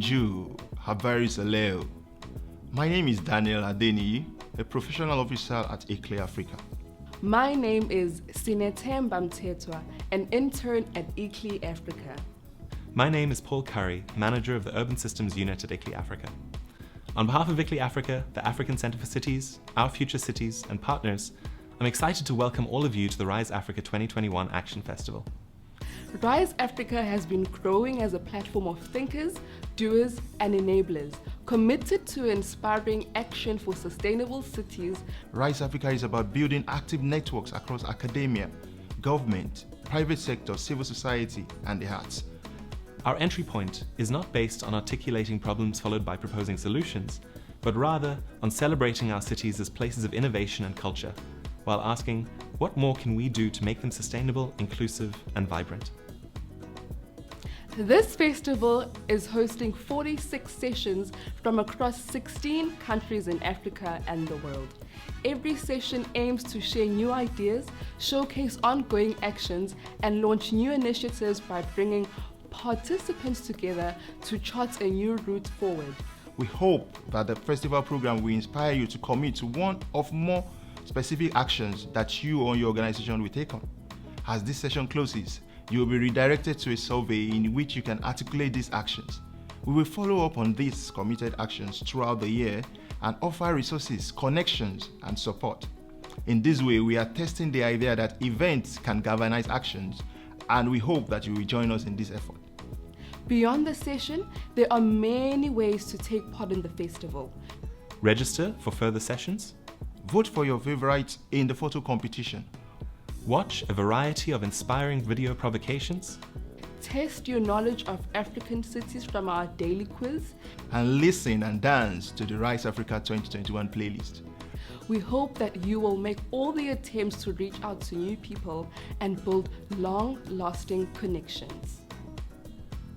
Bonjour, Habaris Aleo. My name is Daniel Adeni, a professional officer at ICLEI Africa. My name is Sinetemba Mtetwa, an intern at ICLEI Africa. My name is Paul Curry, Manager of the Urban Systems Unit at ICLEI Africa. On behalf of ICLEI Africa, the African Centre for Cities, Our Future Cities, and partners, I'm excited to welcome all of you to the Rise Africa 2021 Action Festival. Rise Africa has been growing as a platform of thinkers, doers, and enablers, committed to inspiring action for sustainable cities. Rise Africa is about building active networks across academia, government, private sector, civil society, and the arts. Our entry point is not based on articulating problems followed by proposing solutions, but rather on celebrating our cities as places of innovation and culture, while asking, what more can we do to make them sustainable, inclusive, and vibrant? This festival is hosting 46 sessions from across 16 countries in Africa and the world. Every session aims to share new ideas, showcase ongoing actions, and launch new initiatives by bringing participants together to chart a new route forward. We hope that the festival program will inspire you to commit to one or more specific actions that you or your organization will take on. As this session closes, you will be redirected to a survey in which you can articulate these actions. We will follow up on these committed actions throughout the year and offer resources, connections, and support. In this way, we are testing the idea that events can galvanize actions, and we hope that you will join us in this effort. Beyond the session, there are many ways to take part in the festival. Register for further sessions. Vote for your favorites in the photo competition. Watch a variety of inspiring video provocations. Test your knowledge of African cities from our daily quiz. And listen and dance to the Rise Africa 2021 playlist. We hope that you will make all the attempts to reach out to new people and build long-lasting connections.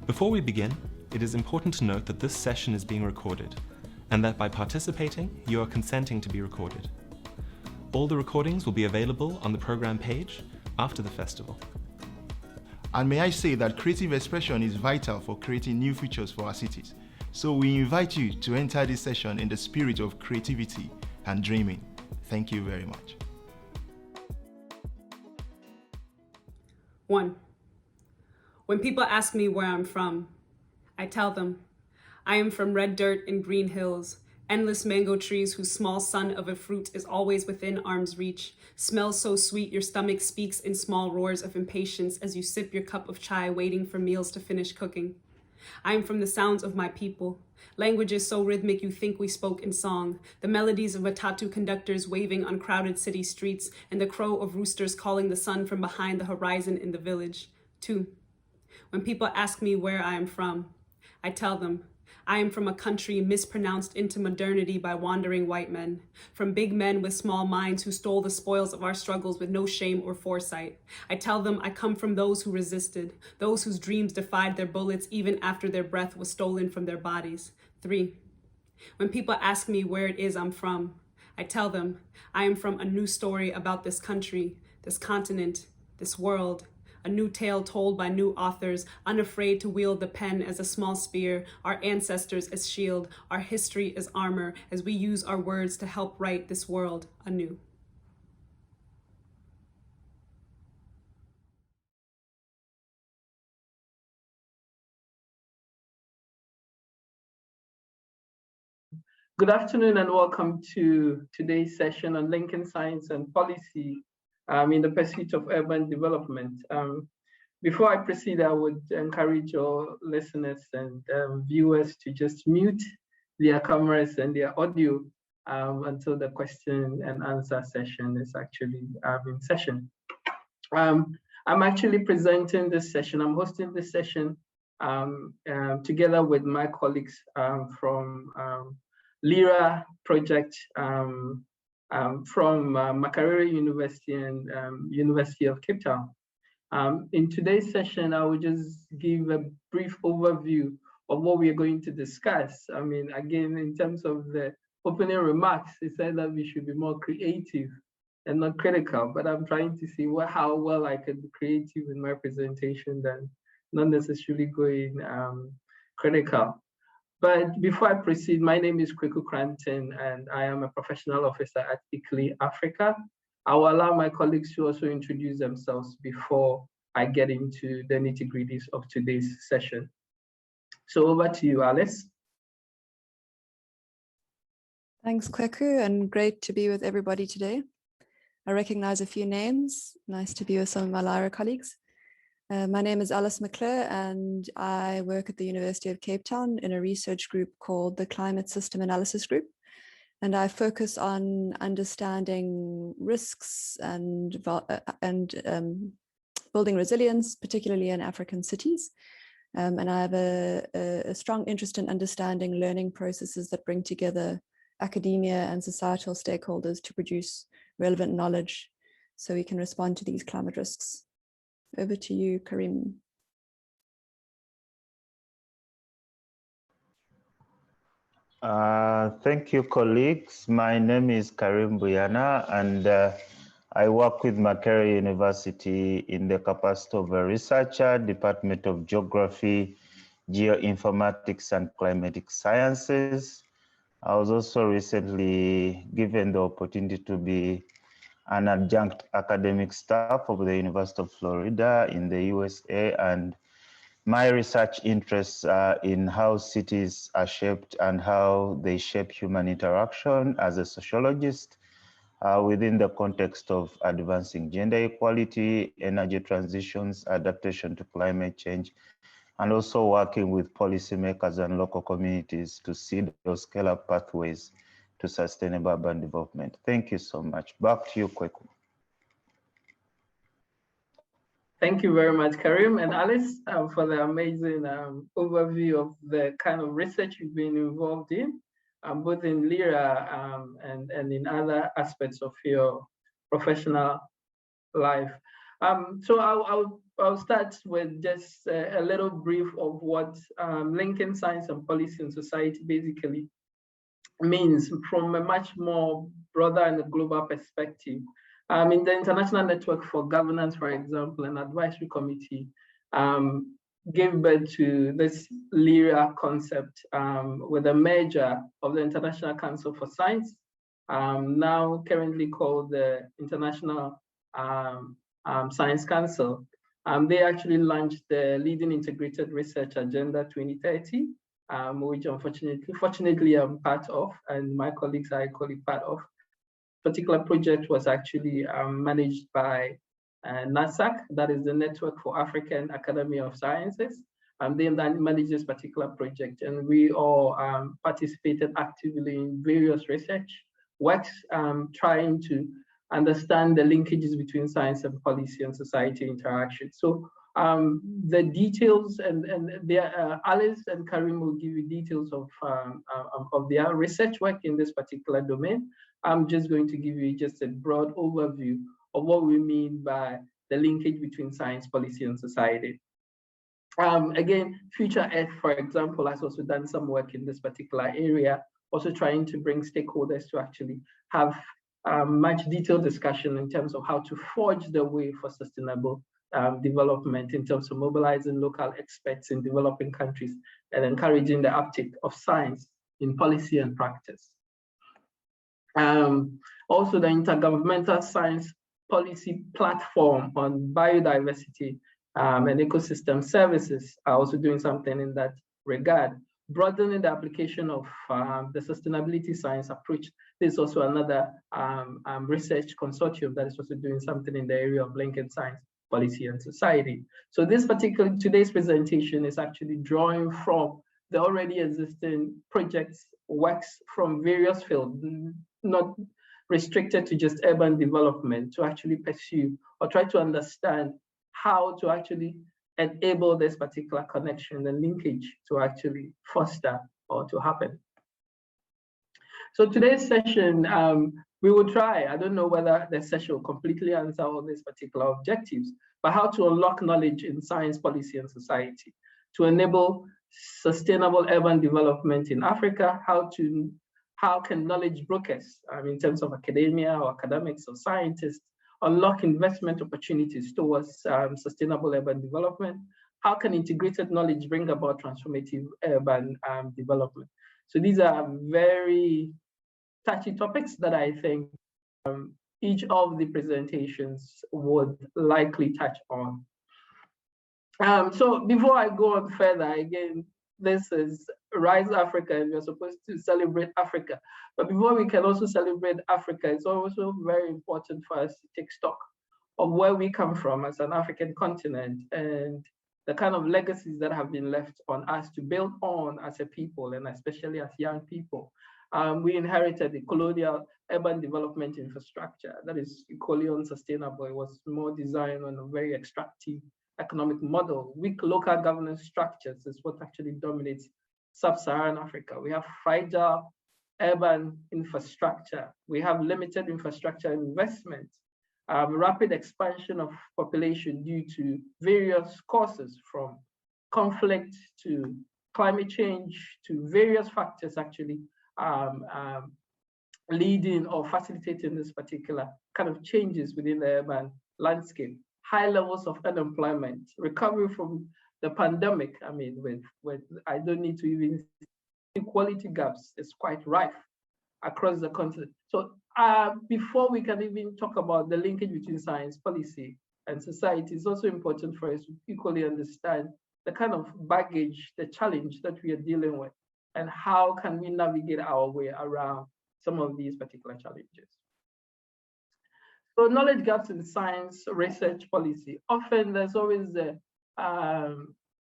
Before we begin, it is important to note that this session is being recorded, and that by participating, you are consenting to be recorded. All the recordings will be available on the program page after the festival. And may I say that creative expression is vital for creating new futures for our cities. So we invite you to enter this session in the spirit of creativity and dreaming. Thank you very much. 1. When people ask me where I'm from, I tell them, I am from red dirt and green hills, endless mango trees whose small sun of a fruit is always within arm's reach, smells so sweet your stomach speaks in small roars of impatience as you sip your cup of chai waiting for meals to finish cooking. I am from the sounds of my people, languages so rhythmic you think we spoke in song, the melodies of matatu conductors waving on crowded city streets, and the crow of roosters calling the sun from behind the horizon in the village. 2. When people ask me where I am from, I tell them, I am from a country mispronounced into modernity by wandering white men, from big men with small minds who stole the spoils of our struggles with no shame or foresight. I tell them I come from those who resisted, those whose dreams defied their bullets even after their breath was stolen from their bodies. 3. When people ask me where it is I'm from, I tell them I am from a new story about this country, this continent, this world. A new tale told by new authors, unafraid to wield the pen as a small spear, our ancestors as shield, our history as armor, as we use our words to help write this world anew. Good afternoon and welcome to today's session on linking science and policy in the pursuit of urban development. Before I proceed, I would encourage your listeners and viewers to just mute their cameras and their audio until the question and answer session is actually in session. I'm actually presenting this session. I'm hosting this session together with my colleagues from LIRA project from Makerere University and University of Cape Town. In today's session, I will just give a brief overview of what we are going to discuss. I mean, again, in terms of the opening remarks, it said that we should be more creative and not critical, but I'm trying to see how well I can be creative in my presentation than not necessarily going critical. But before I proceed, my name is Kweku Cranton, and I am a professional officer at ICLEI Africa. I will allow my colleagues to also introduce themselves before I get into the nitty-gritties of today's session. So over to you, Alice. Thanks, Kweku, and great to be with everybody today. I recognize a few names. Nice to be with some of my Lyra colleagues. My name is Alice McClure, and I work at the University of Cape Town in a research group called the Climate System Analysis Group. And I focus on understanding risks and building resilience, particularly in African cities. And I have a strong interest in understanding learning processes that bring together academia and societal stakeholders to produce relevant knowledge so we can respond to these climate risks. Over to you, Karim. Thank you, colleagues. My name is Karim Buyana, and I work with Makerere University in the capacity of a researcher, Department of Geography, Geoinformatics, and Climatic Sciences. I was also recently given the opportunity to be an adjunct academic staff of the University of Florida in the USA, and my research interests are in how cities are shaped and how they shape human interaction as a sociologist within the context of advancing gender equality, energy transitions, adaptation to climate change, and also working with policymakers and local communities to seed those scale-up pathways to sustainable urban development. Thank you so much. Back to you, Kweku. Thank you very much, Karim and Alice, for the amazing overview of the kind of research you've been involved in, both in LIRA and in other aspects of your professional life. So I'll start with just a little brief of what linking science and policy and society basically means from a much more broader and global perspective. In the International Network for Governance, for example, an advisory committee gave birth to this LIRA concept with a merger of the International Council for Science, now currently called the International Science Council. They actually launched the Leading Integrated Research Agenda 2030, which fortunately I'm part of, and my colleagues are equally part of. Particular project was actually managed by NASAC, that is the Network for African Academy of Sciences. They manage this particular project, and we all participated actively in various research works trying to understand the linkages between science and policy and society interaction. So the details and Alice and Karim will give you details of their research work in this particular domain. I'm just going to give you just a broad overview of what we mean by the linkage between science, policy, and society. Again, Future Earth, for example, has also done some work in this particular area, also trying to bring stakeholders to actually have much detailed discussion in terms of how to forge the way for sustainable development in terms of mobilizing local experts in developing countries and encouraging the uptake of science in policy and practice. Also, the Intergovernmental Science Policy Platform on Biodiversity and Ecosystem Services are also doing something in that regard, broadening the application of the sustainability science approach. There's also another research consortium that is also doing something in the area of linking science, policy, and society. So this particular, today's presentation is actually drawing from the already existing projects, works from various fields, not restricted to just urban development, to actually pursue or try to understand how to actually enable this particular connection and linkage to actually foster or to happen. So today's session, we will try, I don't know whether the session will completely answer all these particular objectives, but how to unlock knowledge in science, policy, and society to enable sustainable urban development in Africa, how can knowledge brokers, in terms of academia or academics or scientists, unlock investment opportunities towards sustainable urban development? how can integrated knowledge bring about transformative urban development? So these are very touchy topics that I think each of the presentations would likely touch on. So before I go on further, again, this is Rise Africa, and we're supposed to celebrate Africa. But before we can also celebrate Africa, it's also very important for us to take stock of where we come from as an African continent and the kind of legacies that have been left on us to build on as a people, and especially as young people. We inherited the colonial urban development infrastructure that is equally unsustainable. It was more designed on a very extractive economic model. Weak local governance structures is what actually dominates sub-Saharan Africa. We have fragile urban infrastructure. We have limited infrastructure investment, rapid expansion of population due to various causes, from conflict to climate change to various factors actually leading or facilitating this particular kind of changes within the urban landscape. High levels of unemployment, recovery from the pandemic. I mean, with I don't need to even, equality gaps is quite rife across the continent. So before we can even talk about the linkage between science, policy, and society, it's also important for us to equally understand the kind of baggage, the challenge that we are dealing with, and how can we navigate our way around some of these particular challenges. So knowledge gaps in science research policy. Often there's always the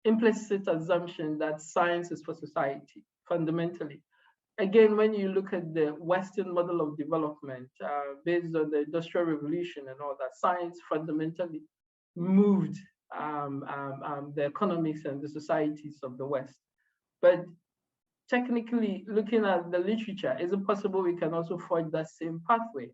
implicit assumption that science is for society, fundamentally. Again, when you look at the Western model of development based on the Industrial Revolution and all that, science fundamentally moved the economics and the societies of the West. But technically, looking at the literature, is it possible we can also forge that same pathway?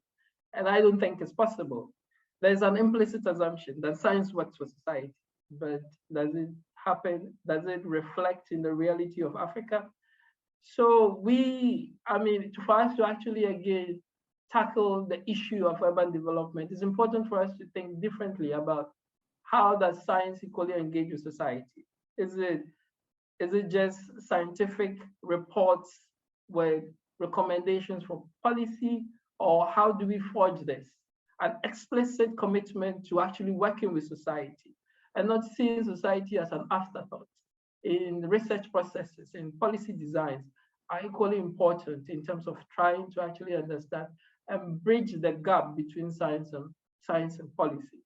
And I don't think it's possible. There's an implicit assumption that science works for society, but does it happen? Does it reflect in the reality of Africa? So for us to actually, again, tackle the issue of urban development, it's important for us to think differently about how does science equally engage with society? Is it just scientific reports with recommendations for policy, or how do we forge this? An explicit commitment to actually working with society and not seeing society as an afterthought. In research processes, in policy designs, are equally important in terms of trying to actually understand and bridge the gap between science and policy.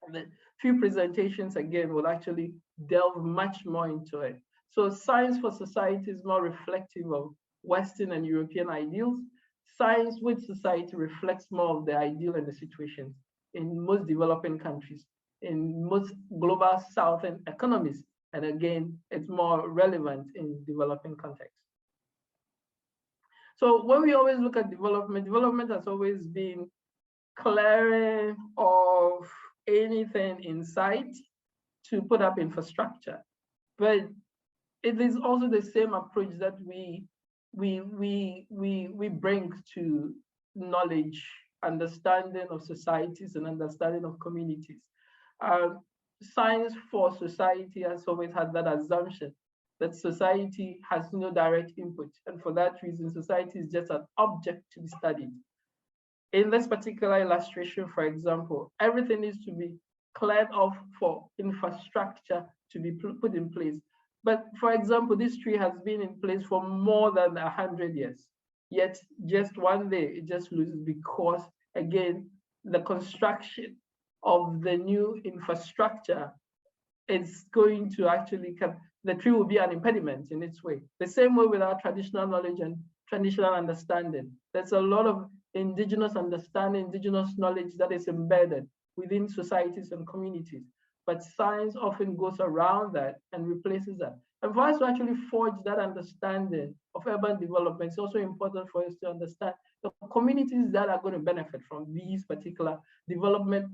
And the few presentations, again, will actually delve much more into it. So science for society is more reflective of Western and European ideals. Science with society reflects more of the ideal and the situations in most developing countries, in most global southern economies. And again, it's more relevant in developing contexts. So when we always look at development has always been clearing of anything in sight to put up infrastructure. But it is also the same approach that we bring to knowledge, understanding of societies and understanding of communities. Science for society has always had that assumption that society has no direct input. And for that reason, society is just an object to be studied. In this particular illustration, for example, everything needs to be cleared off for infrastructure to be put in place. But for example, this tree has been in place for more than 100 years. Yet just one day it just loses because, again, the construction of the new infrastructure is going to actually come, the tree will be an impediment in its way. The same way with our traditional knowledge and traditional understanding. There's a lot of indigenous understanding, indigenous knowledge that is embedded within societies and communities. But science often goes around that and replaces that. And for us to actually forge that understanding of urban development, it's also important for us to understand the communities that are going to benefit from these particular development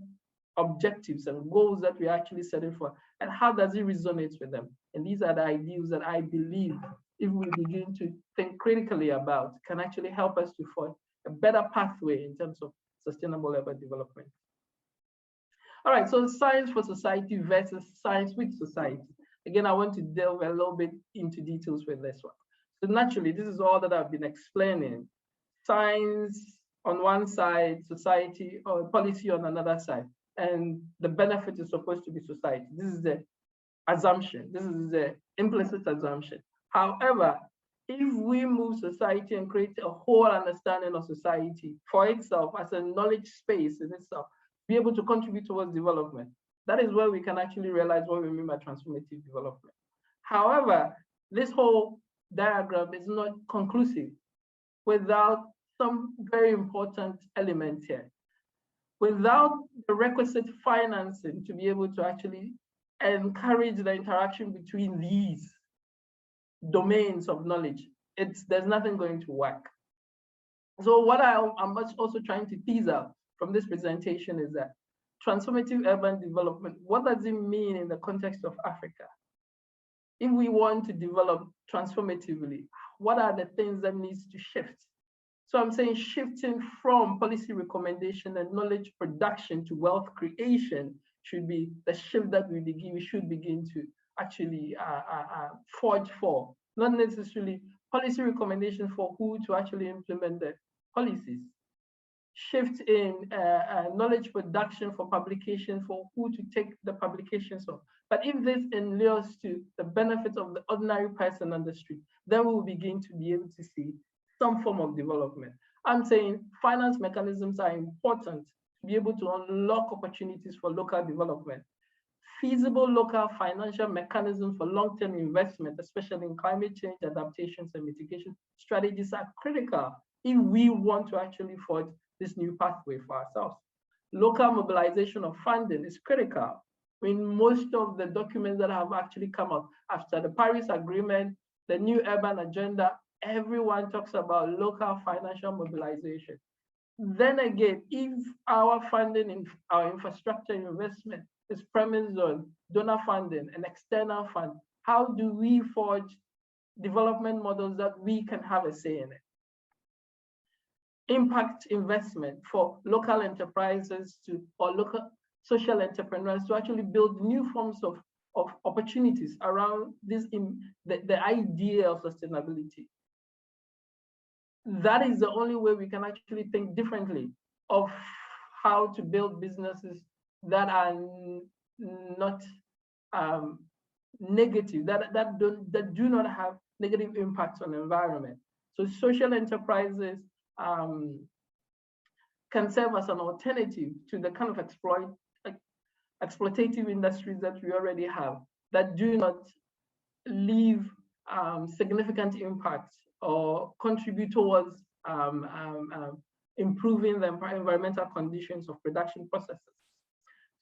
objectives and goals that we're actually setting for, and how does it resonate with them. And these are the ideals that I believe, if we begin to think critically about, can actually help us to forge a better pathway in terms of sustainable urban development. All right, so science for society versus science with society. Again, I want to delve a little bit into details with this one. So naturally, this is all that I've been explaining. Science on one side, society or policy on another side, and the benefit is supposed to be society. This is the assumption. This is the implicit assumption. However, if we move society and create a whole understanding of society for itself as a knowledge space in itself, be able to contribute towards development, that is where we can actually realize what we mean by transformative development. However, this whole diagram is not conclusive without some very important elements here. Without the requisite financing to be able to actually encourage the interaction between these domains of knowledge, there's nothing going to work. So what I'm also trying to tease out from this presentation is that transformative urban development, what does it mean in the context of Africa? If we want to develop transformatively, what are the things that needs to shift? So I'm saying shifting from policy recommendation and knowledge production to wealth creation should be the shift that we should begin to actually forge for. Not necessarily policy recommendation for who to actually implement the policies. Shift in knowledge production for publication for who to take the publications of. But if this inures to the benefit of the ordinary person on the street, then we will begin to be able to see some form of development. I'm saying finance mechanisms are important to be able to unlock opportunities for local development. Feasible local financial mechanisms for long-term investment, especially in climate change adaptations and mitigation strategies, are critical if we want to actually forge this new pathway for ourselves. Local mobilization of funding is critical. I mean, most of the documents that have actually come out after the Paris Agreement, the new urban agenda, everyone talks about local financial mobilization. Then again, if our funding in our infrastructure investment is premised on donor funding and external fund, how do we forge development models that we can have a say in it? Impact investment for local enterprises or local social entrepreneurs to actually build new forms of opportunities around this the idea of sustainability. That is the only way we can actually think differently of how to build businesses that are not negative, that do not have negative impacts on the environment. So social enterprises can serve as an alternative to the kind of exploitative industries that we already have that do not leave significant impacts or contribute towards improving the environmental conditions of production processes.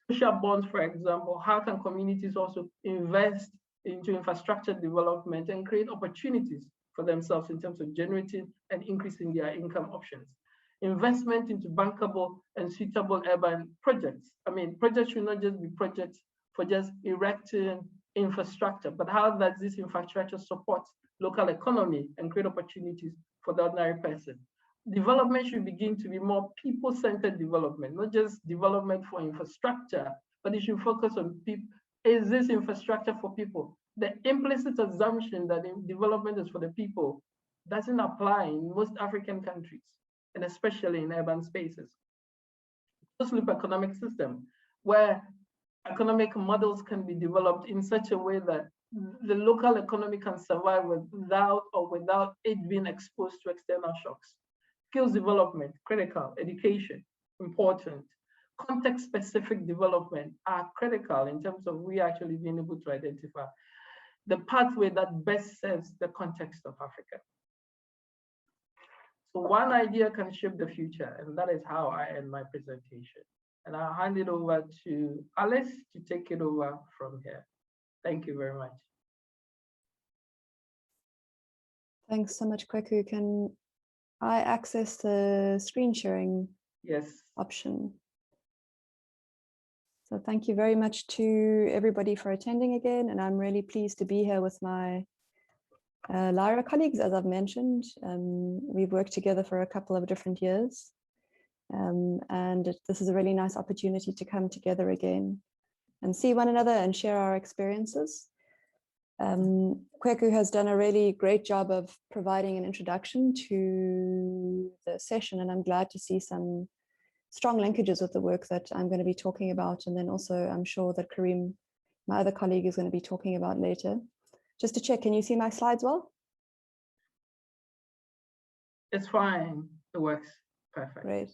Social bonds, for example, how can communities also invest into infrastructure development and create opportunities for themselves in terms of generating and increasing their income options? Investment into bankable and suitable urban projects. I mean, projects should not just be projects for just erecting infrastructure, but how does this infrastructure support local economy and create opportunities for the ordinary person? Development should begin to be more people-centered development, not just development for infrastructure, but it should focus on people. Is this infrastructure for people? The implicit assumption that development is for the people doesn't apply in most African countries, and especially in urban spaces. Closed-loop economic system, where economic models can be developed in such a way that the local economy can survive without it being exposed to external shocks. Skills development, critical. Education, important. Context-specific development are critical in terms of we actually being able to identify the pathway that best serves the context of Africa. So one idea can shape the future, and that is how I end my presentation. And I'll hand it over to Alice to take it over from here. Thank you very much. Thanks so much, Kweku. Can I access the screen sharing option? So thank you very much to everybody for attending again. And I'm really pleased to be here with my Lyra colleagues, as I've mentioned. We've worked together for a couple of different years. This is a really nice opportunity to come together again and see one another and share our experiences. Kweku has done a really great job of providing an introduction to the session, and I'm glad to see some strong linkages with the work that I'm going to be talking about. And then also I'm sure that Karim, my other colleague, is going to be talking about later. Just to check, can you see my slides well? It's fine. It works perfect. Great.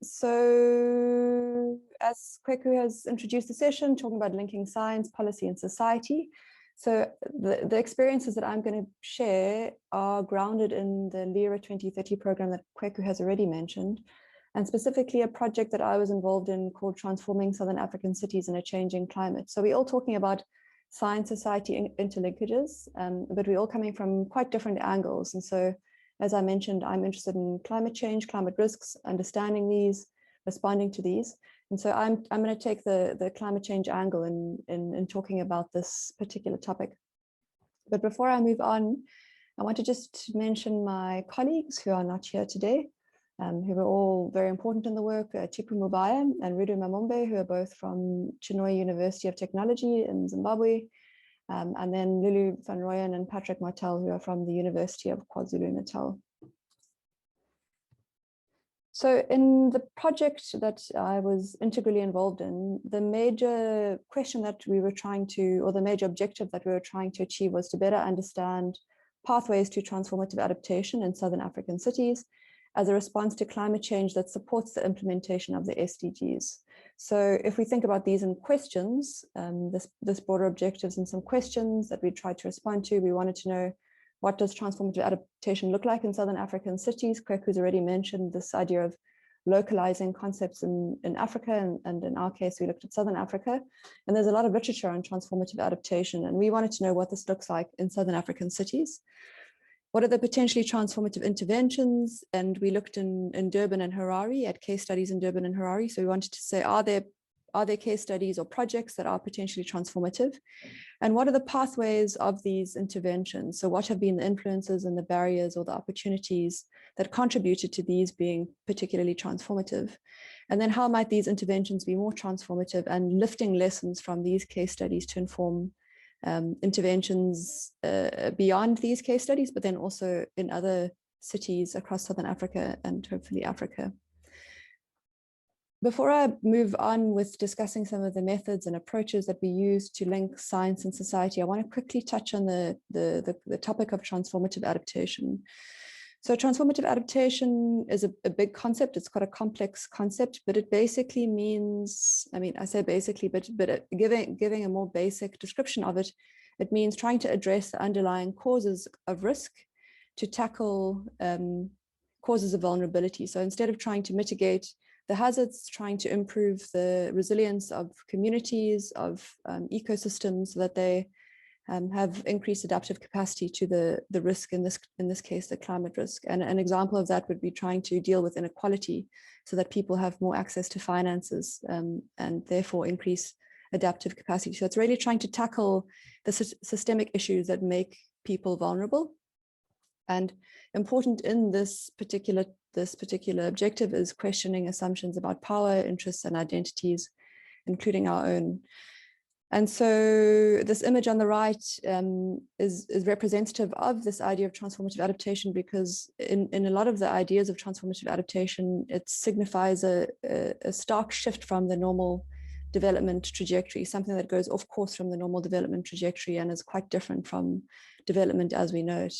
So as Kweku has introduced the session, talking about linking science, policy, and society. So the experiences that I'm going to share are grounded in the LIRA 2030 program that Kweku has already mentioned, and specifically a project that I was involved in called Transforming Southern African Cities in a Changing Climate. So we're all talking about science, society interlinkages, but we're all coming from quite different angles. And so, as I mentioned, I'm interested in climate change, climate risks, understanding these, responding to these. And so I'm going to take the climate change angle in talking about this particular topic. But before I move on, I want to just mention my colleagues who are not here today, who are all very important in the work, Chipu Mubaya and Rudu Mamombe, who are both from Chinhoyi University of Technology in Zimbabwe, and then Lulu van Rooyen and Patrick Martel, who are from the University of KwaZulu-Natal. So in the project that I was integrally involved in, the major question that we were trying to, or the major objective that we were trying to achieve, was to better understand pathways to transformative adaptation in Southern African cities as a response to climate change that supports the implementation of the SDGs. So if we think about these in questions, this broader objectives and some questions that we tried to respond to, we wanted to know, what does transformative adaptation look like in Southern African cities? Kweku's already mentioned this idea of localizing concepts in Africa, and in our case, we looked at Southern Africa. And there's a lot of literature on transformative adaptation, and we wanted to know what this looks like in Southern African cities. What are the potentially transformative interventions? And we looked in Durban and Harare at case studies in Durban and Harare. So we wanted to say, are there case studies or projects that are potentially transformative? And what are the pathways of these interventions? So what have been the influences and the barriers or the opportunities that contributed to these being particularly transformative? And then how might these interventions be more transformative, and lifting lessons from these case studies to inform interventions beyond these case studies, but then also in other cities across Southern Africa and hopefully Africa. Before I move on with discussing some of the methods and approaches that we use to link science and society, I want to quickly touch on the topic of transformative adaptation. So transformative adaptation is a big concept. It's quite a complex concept, but it basically means, I mean, I say basically, but giving a more basic description of it, it means trying to address the underlying causes of risk to tackle causes of vulnerability. So instead of trying to mitigate the hazards, trying to improve the resilience of communities, of ecosystems, so that they have increased adaptive capacity to the risk, in this case, the climate risk. And an example of that would be trying to deal with inequality so that people have more access to finances and therefore increase adaptive capacity. So it's really trying to tackle the systemic issues that make people vulnerable. And important in this particular objective is questioning assumptions about power, interests, and identities, including our own. And so this image on the right is representative of this idea of transformative adaptation, because in a lot of the ideas of transformative adaptation, it signifies a stark shift from the normal development trajectory, something that goes off course from the normal development trajectory and is quite different from development as we know it.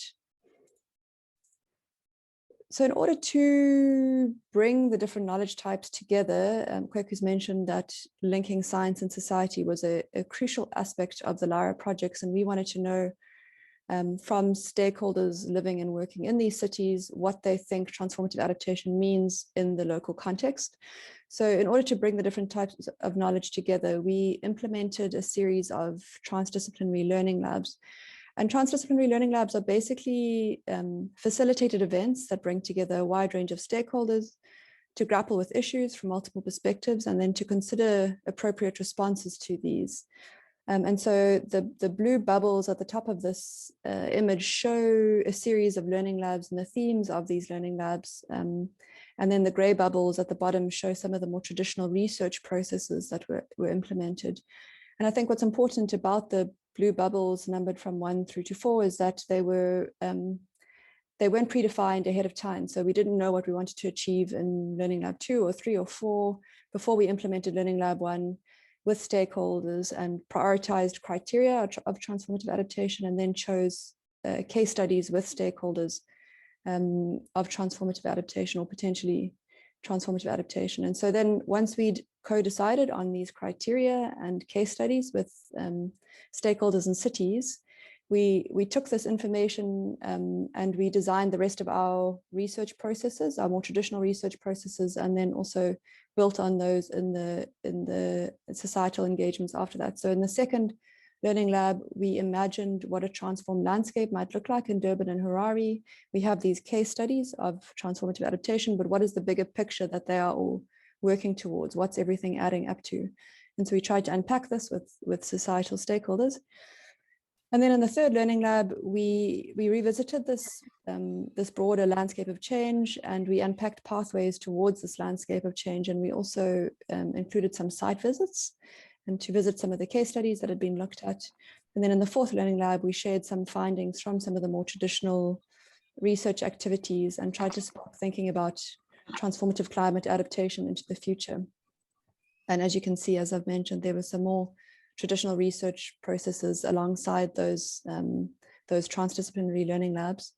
So in order to bring the different knowledge types together, Kweku's mentioned that linking science and society was a crucial aspect of the LIRA projects, and we wanted to know from stakeholders living and working in these cities what they think transformative adaptation means in the local context. So in order to bring the different types of knowledge together, we implemented a series of transdisciplinary learning labs. And transdisciplinary learning labs are basically facilitated events that bring together a wide range of stakeholders to grapple with issues from multiple perspectives and then to consider appropriate responses to these. And so the blue bubbles at the top of this image show a series of learning labs and the themes of these learning labs. And then the gray bubbles at the bottom show some of the more traditional research processes that were implemented. And I think what's important about the blue bubbles numbered from 1 through to 4 is that they weren't predefined ahead of time. So we didn't know what we wanted to achieve in Learning Lab 2 or 3 or 4 before we implemented Learning Lab 1 with stakeholders and prioritized criteria of transformative adaptation, and then chose case studies with stakeholders of transformative adaptation or potentially transformative adaptation. And so then once we'd co-decided on these criteria and case studies with stakeholders and cities, we took this information and we designed the rest of our research processes, our more traditional research processes, and then also built on those in the societal engagements after that. So in the second learning lab, we imagined what a transformed landscape might look like in Durban and Harare. We have these case studies of transformative adaptation, but what is the bigger picture that they are all working towards? What's everything adding up to? And so we tried to unpack this with societal stakeholders. And then in the third learning lab, we revisited this broader landscape of change, and we unpacked pathways towards this landscape of change. And we also included some site visits and to visit some of the case studies that had been looked at. And then in the fourth learning lab, we shared some findings from some of the more traditional research activities and tried to spark thinking about transformative climate adaptation into the future. And as you can see, as I've mentioned, there were some more traditional research processes alongside those transdisciplinary learning labs.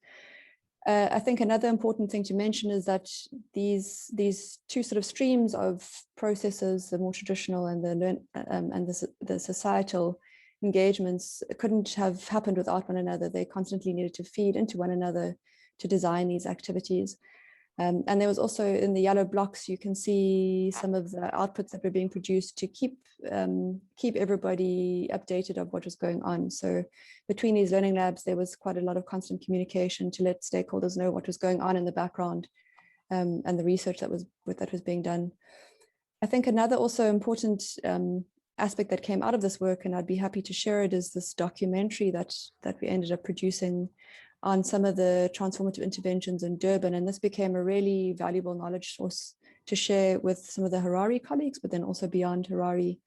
I think another important thing to mention is that these two sort of streams of processes, the more traditional and the societal engagements, couldn't have happened without one another. They constantly needed to feed into one another to design these activities. And there was also in the yellow blocks, you can see some of the outputs that were being produced to keep everybody updated of what was going on. So between these learning labs, there was quite a lot of constant communication to let stakeholders know what was going on in the background and the research that was being done. I think another also important aspect that came out of this work, and I'd be happy to share it, is this documentary that we ended up producing on some of the transformative interventions in Durban. And this became a really valuable knowledge source to share with some of the Harare colleagues, but then also beyond Harare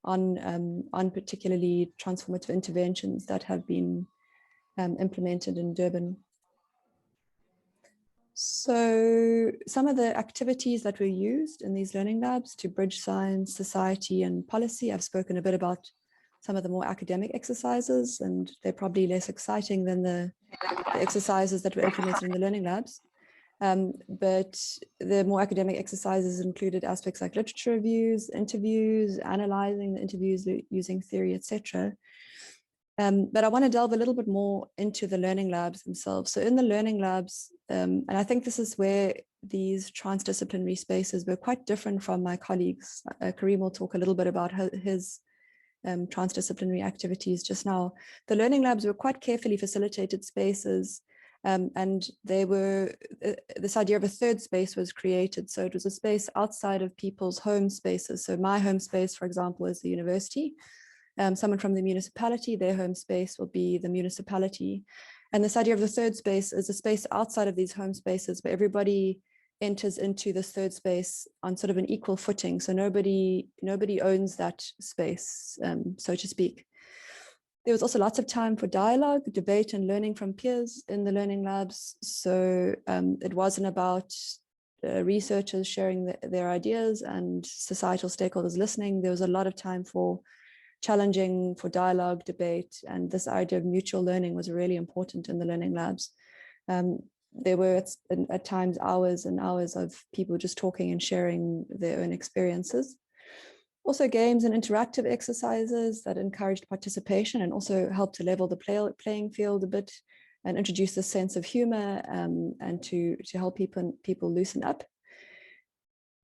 on particularly transformative interventions that have been implemented in Durban. So some of the activities that were used in these learning labs to bridge science, society, and policy, I've spoken a bit about some of the more academic exercises, and they're probably less exciting than the exercises that were implemented in the learning labs. But the more academic exercises included aspects like literature reviews, interviews, analyzing the interviews using theory, etc. But I want to delve a little bit more into the learning labs themselves. So in the learning labs, and I think this is where these transdisciplinary spaces were quite different from my colleagues. Karim will talk a little bit about his transdisciplinary activities just now. The learning labs were quite carefully facilitated spaces, and they were, this idea of a third space was created. So it was a space outside of people's home spaces. So my home space, for example, is the university. Someone from the municipality, their home space will be the municipality. And this idea of the third space is a space outside of these home spaces where everybody enters into this third space on sort of an equal footing. So nobody owns that space, so to speak. There was also lots of time for dialogue, debate, and learning from peers in the learning labs. So it wasn't about researchers sharing their ideas and societal stakeholders listening. There was a lot of time for challenging, for dialogue, debate, and this idea of mutual learning was really important in the learning labs. There were at times hours and hours of people just talking and sharing their own experiences. Also games and interactive exercises that encouraged participation and also helped to level the playing field a bit and introduce a sense of humor and to help people loosen up.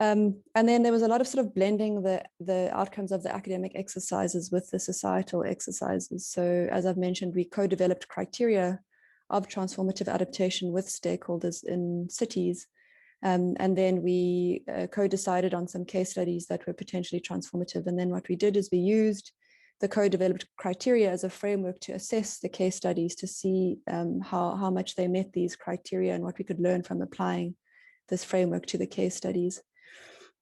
And then there was a lot of sort of blending the outcomes of the academic exercises with the societal exercises. So as I've mentioned, we co-developed criteria of transformative adaptation with stakeholders in cities. And then we co-decided on some case studies that were potentially transformative. And then what we did is we used the co-developed criteria as a framework to assess the case studies to see how much they met these criteria and what we could learn from applying this framework to the case studies.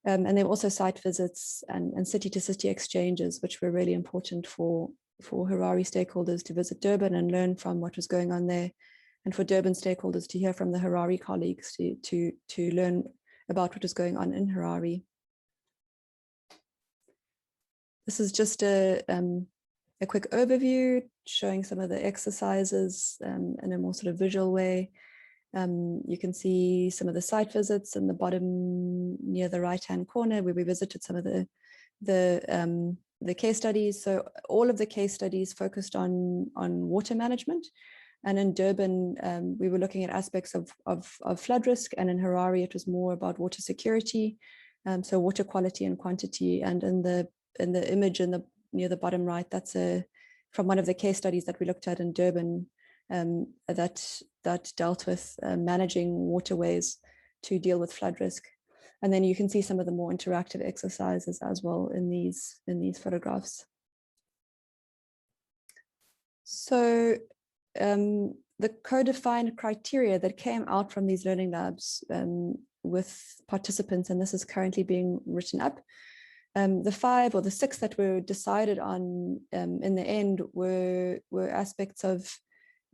And there were also site visits and city-to-city exchanges, which were really important for Harare stakeholders to visit Durban and learn from what was going on there, and for Durban stakeholders to hear from the Harare colleagues to learn about what was going on in Harare. This is just a quick overview showing some of the exercises in a more sort of visual way. You can see some of the site visits in the bottom near the right-hand corner where we visited some of the case studies. So all of the case studies focused on water management. And in Durban, we were looking at aspects of flood risk, and in Harare, it was more about water security, so water quality and quantity. And in the image near the bottom right, that's from one of the case studies that we looked at in Durban that dealt with managing waterways to deal with flood risk. And then you can see some of the more interactive exercises as well in these photographs. So the co-defined criteria that came out from these learning labs with participants, and this is currently being written up, the 5 or the 6 that were decided on in the end were aspects of,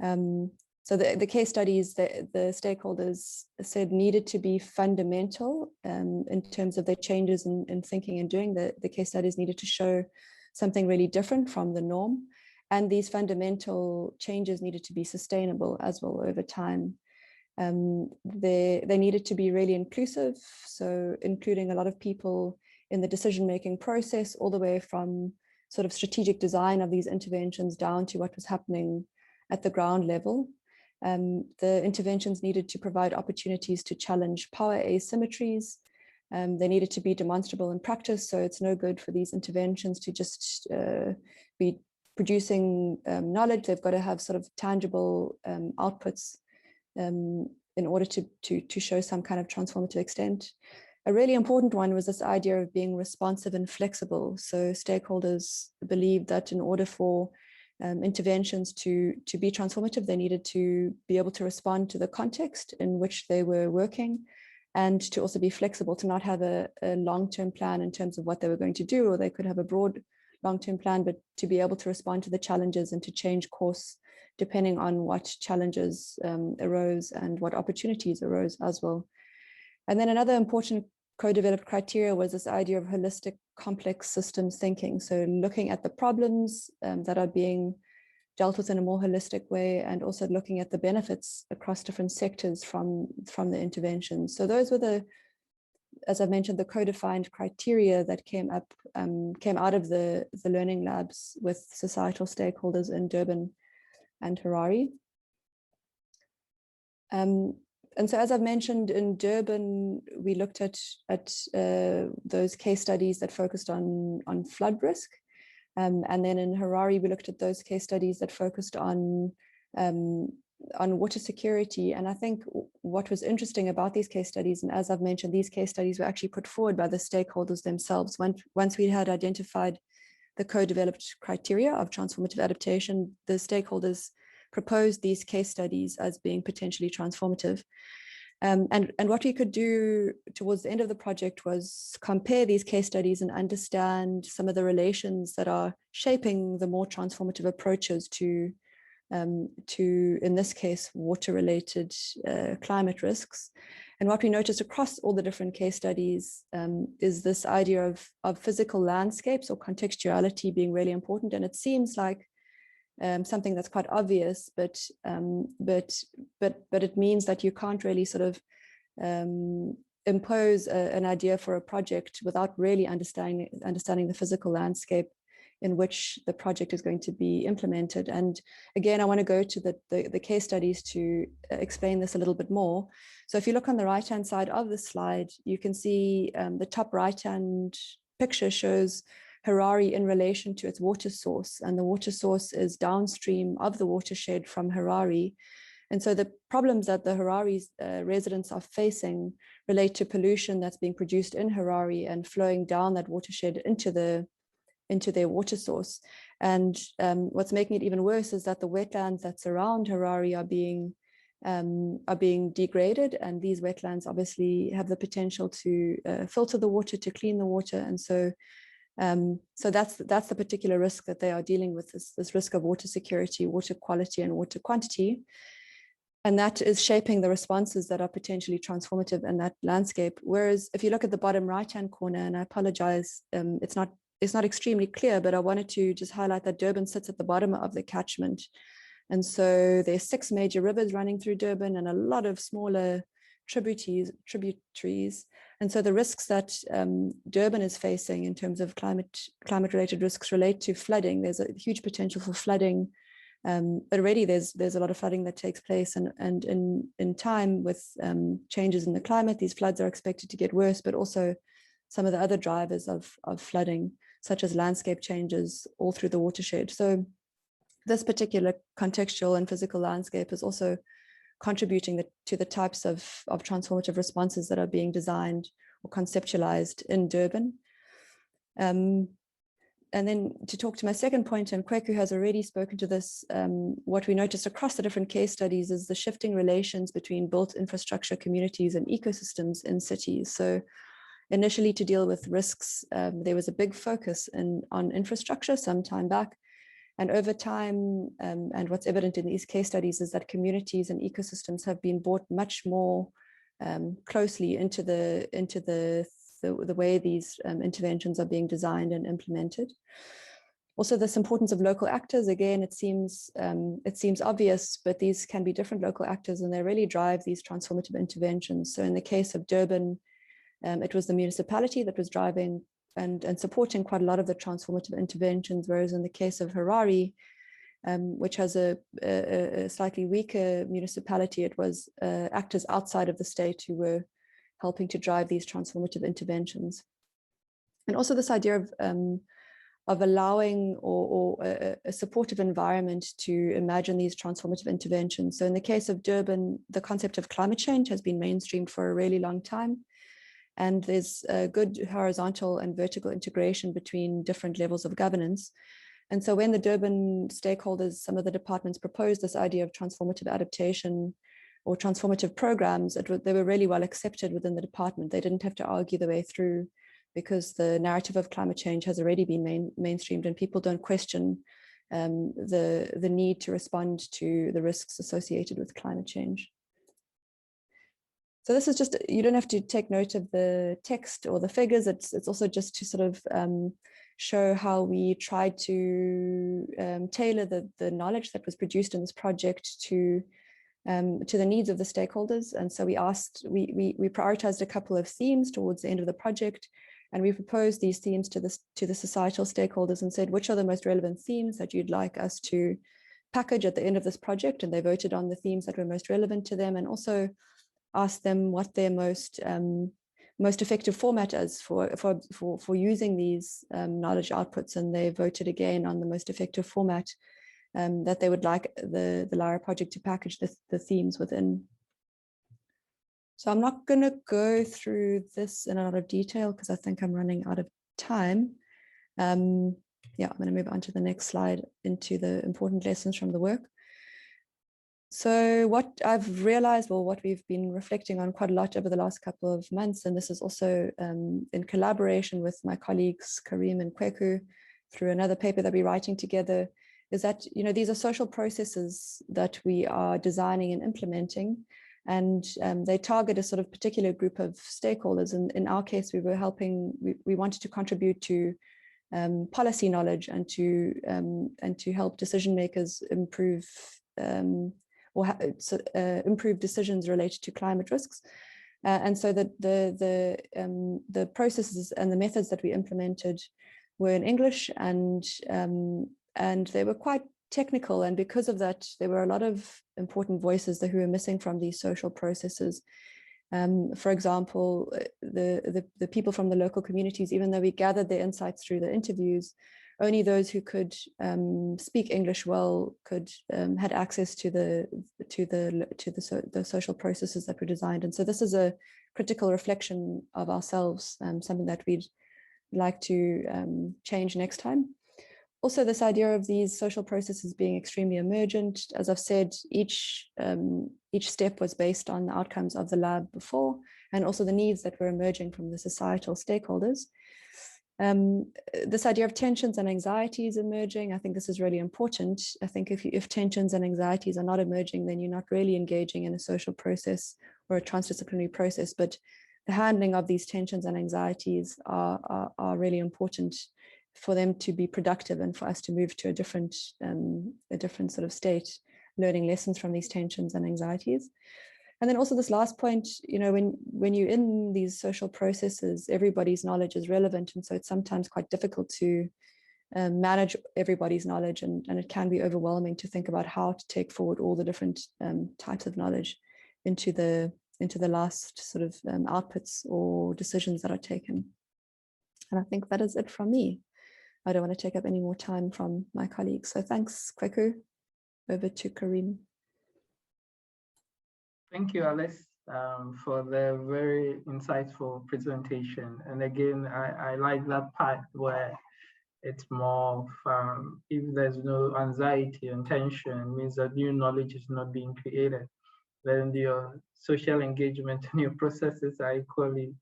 so the case studies that the stakeholders said needed to be fundamental in terms of their changes in thinking and doing. The case studies needed to show something really different from the norm. And these fundamental changes needed to be sustainable as well over time. They needed to be really inclusive, so including a lot of people in the decision-making process, all the way from sort of strategic design of these interventions down to what was happening at the ground level. The interventions needed to provide opportunities to challenge power asymmetries. They needed to be demonstrable in practice, so it's no good for these interventions to just be producing knowledge. They've got to have sort of tangible outputs in order to show some kind of transformative extent. A really important one was this idea of being responsive and flexible. So stakeholders believed that in order for interventions to be transformative, they needed to be able to respond to the context in which they were working, and to also be flexible, to not have a long-term plan in terms of what they were going to do, or they could have a broad long-term plan, but to be able to respond to the challenges and to change course depending on what challenges arose and what opportunities arose as well. And then another important co-developed criteria was this idea of holistic complex systems thinking. So looking at the problems that are being dealt with in a more holistic way, and also looking at the benefits across different sectors from the interventions. So those were as I've mentioned, the co-defined criteria that came out of the learning labs with societal stakeholders in Durban and Harare. And so, as I've mentioned, in Durban, we looked at those case studies that focused on flood risk. And then in Harare, we looked at those case studies that focused on water security. And I think what was interesting about these case studies, and as I've mentioned, these case studies were actually put forward by the stakeholders themselves. Once we had identified the co-developed criteria of transformative adaptation, the stakeholders proposed these case studies as being potentially transformative. And what we could do towards the end of the project was compare these case studies and understand some of the relations that are shaping the more transformative approaches to in this case, water-related climate risks. And what we noticed across all the different case studies is this idea of physical landscapes or contextuality being really important. And it seems like something that's quite obvious, but it means that you can't really sort of impose an idea for a project without really understanding the physical landscape in which the project is going to be implemented. And again, I want to go to the case studies to explain this a little bit more. So if you look on the right-hand side of the slide, you can see the top right-hand picture shows Harare in relation to its water source, and the water source is downstream of the watershed from Harare. And so the problems that the Harare residents are facing relate to pollution that's being produced in Harare and flowing down that watershed into the their water source. And what's making it even worse is that the wetlands that surround Harare are being degraded, and these wetlands obviously have the potential to filter the water, to clean the water. And so that's the particular risk that they are dealing with, this risk of water security, water quality, and water quantity. And that is shaping the responses that are potentially transformative in that landscape. Whereas if you look at the bottom right-hand corner, and I apologize, it's not extremely clear, but I wanted to just highlight that Durban sits at the bottom of the catchment. And so there's 6 major rivers running through Durban and a lot of smaller tributaries. And so the risks that Durban is facing in terms of climate-related risks relate to flooding. There's a huge potential for flooding. But already there's a lot of flooding that takes place, and in time with changes in the climate, these floods are expected to get worse, but also some of the other drivers of flooding, such as landscape changes all through the watershed. So this particular contextual and physical landscape is also contributing to the types of transformative responses that are being designed or conceptualized in Durban. And then to talk to my second point, and Kweku has already spoken to this, what we noticed across the different case studies is the shifting relations between built infrastructure, communities, and ecosystems in cities. So initially, to deal with risks, there was a big focus on infrastructure some time back. And over time, and what's evident in these case studies is that communities and ecosystems have been brought much more closely into the way these interventions are being designed and implemented. Also, this importance of local actors, again, it seems obvious, but these can be different local actors, and they really drive these transformative interventions. So in the case of Durban, it was the municipality that was driving and supporting quite a lot of the transformative interventions, whereas in the case of Harare, which has a slightly weaker municipality, it was actors outside of the state who were helping to drive these transformative interventions. And also this idea of allowing or a supportive environment to imagine these transformative interventions. So in the case of Durban, the concept of climate change has been mainstreamed for a really long time. And there's a good horizontal and vertical integration between different levels of governance. And so when the Durban stakeholders, some of the departments proposed this idea of transformative adaptation or transformative programs, they were really well accepted within the department. They didn't have to argue the way through, because the narrative of climate change has already been mainstreamed, and people don't question the need to respond to the risks associated with climate change. So this is just, you don't have to take note of the text or the figures. It's also just to sort of show how we tried to tailor the knowledge that was produced in this project to the needs of the stakeholders. And so we prioritized a couple of themes towards the end of the project, and we proposed these themes to the societal stakeholders and said, which are the most relevant themes that you'd like us to package at the end of this project? And they voted on the themes that were most relevant to them, and also asked them what their most effective format is for using these knowledge outputs. And they voted again on the most effective format that they would like the LIRA project to package the themes within. So I'm not going to go through this in a lot of detail because I think I'm running out of time. Yeah, I'm going to move on to the next slide into the important lessons from the work. So what I've realized, well, what we've been reflecting on quite a lot over the last couple of months, and this is also in collaboration with my colleagues Karim and Kweku through another paper that we're writing together, is that, you know, these are social processes that we are designing and implementing, and they target a sort of particular group of stakeholders. And in our case, we wanted to contribute to policy knowledge and to help decision makers improve improve decisions related to climate risks. And so that the processes and the methods that we implemented were in English, and they were quite technical. And because of that, there were a lot of important voices who were missing from these social processes. For example, the people from the local communities, even though we gathered their insights through the interviews, only those who could speak English well had access to the social processes that were designed. And so this is a critical reflection of ourselves, something that we'd like to change next time. Also, this idea of these social processes being extremely emergent. As I've said, each step was based on the outcomes of the lab before, and also the needs that were emerging from the societal stakeholders. This idea of tensions and anxieties emerging, I think this is really important. I think if tensions and anxieties are not emerging, then you're not really engaging in a social process or a transdisciplinary process, but the handling of these tensions and anxieties are really important for them to be productive and for us to move to a different sort of state, learning lessons from these tensions and anxieties. And then also this last point, when you're in these social processes, everybody's knowledge is relevant. And so it's sometimes quite difficult to manage everybody's knowledge, and it can be overwhelming to think about how to take forward all the different types of knowledge into the last sort of outputs or decisions that are taken. And I think that is it from me. I don't want to take up any more time from my colleagues. So thanks, Kweku. Over to Karim. Thank you, Alice, for the very insightful presentation. And again, I like that part where it's more of, if there's no anxiety and tension, means that new knowledge is not being created. Then your social engagement and your processes are equally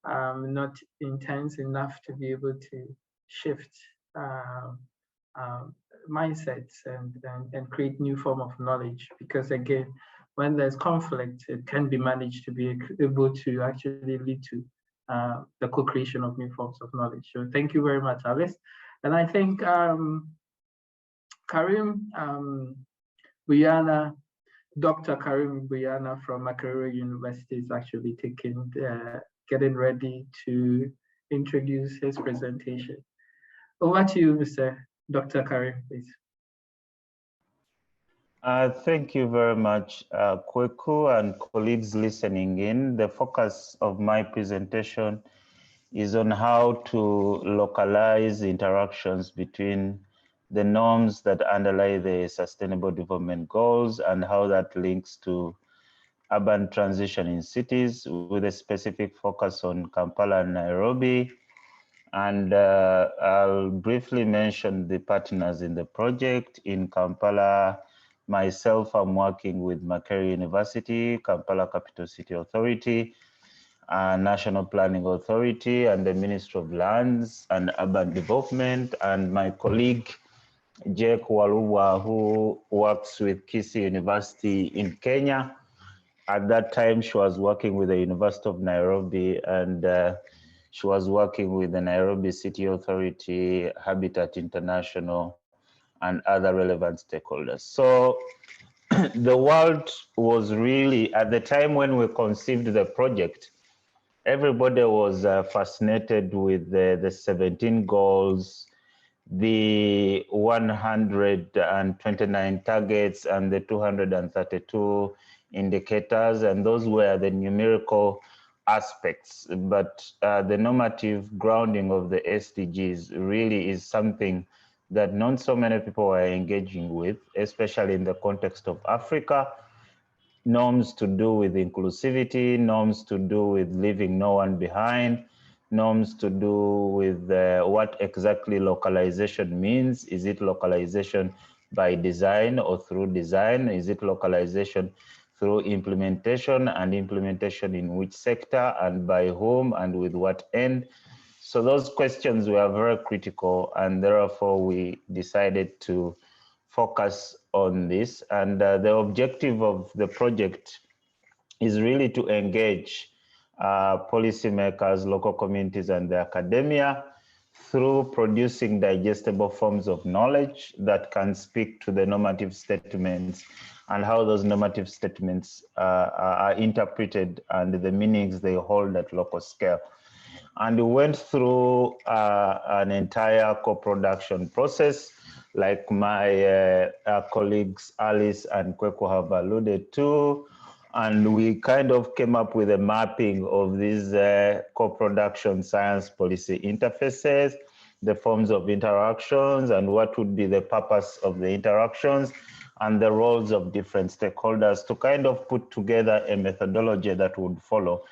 not intense enough to be able to shift mindsets and create new form of knowledge. Because again, when there's conflict, it can be managed to be able to actually lead to the co-creation of new forms of knowledge. So thank you very much, Alice. And I think Karim Buyana, Dr. Karim Buyana from Makerere University is actually getting ready to introduce his presentation. Over to you, Mr. Dr. Karim, please. Thank you very much, Kweku and colleagues listening in. The focus of my presentation is on how to localize interactions between the norms that underlie the Sustainable Development Goals and how that links to urban transition in cities, with a specific focus on Kampala and Nairobi. And I'll briefly mention the partners in the project. In Kampala, myself, I'm working with Makerere University, Kampala Capital City Authority, National Planning Authority, and the Ministry of Lands and Urban Development, and my colleague, Jake Waluwa, who works with Kisii University in Kenya. At that time, she was working with the University of Nairobi, and she was working with the Nairobi City Authority, Habitat International, and other relevant stakeholders. So the world was really, at the time when we conceived the project, everybody was fascinated with the 17 goals, the 129 targets, and the 232 indicators, and those were the numerical aspects. But the normative grounding of the SDGs really is something that not so many people are engaging with, especially in the context of Africa. Norms to do with inclusivity, norms to do with leaving no one behind, norms to do with what exactly localization means. Is it localization by design or through design? Is it localization through implementation, and implementation in which sector and by whom and with what end? So those questions were very critical, and therefore we decided to focus on this. And the objective of the project is really to engage policymakers, local communities, and the academia through producing digestible forms of knowledge that can speak to the normative statements and how those normative statements are interpreted and the meanings they hold at local scale. And we went through an entire co-production process, like my colleagues Alice and Kweku have alluded to. And we kind of came up with a mapping of these co-production science policy interfaces, the forms of interactions, and what would be the purpose of the interactions, and the roles of different stakeholders, to kind of put together a methodology that would follow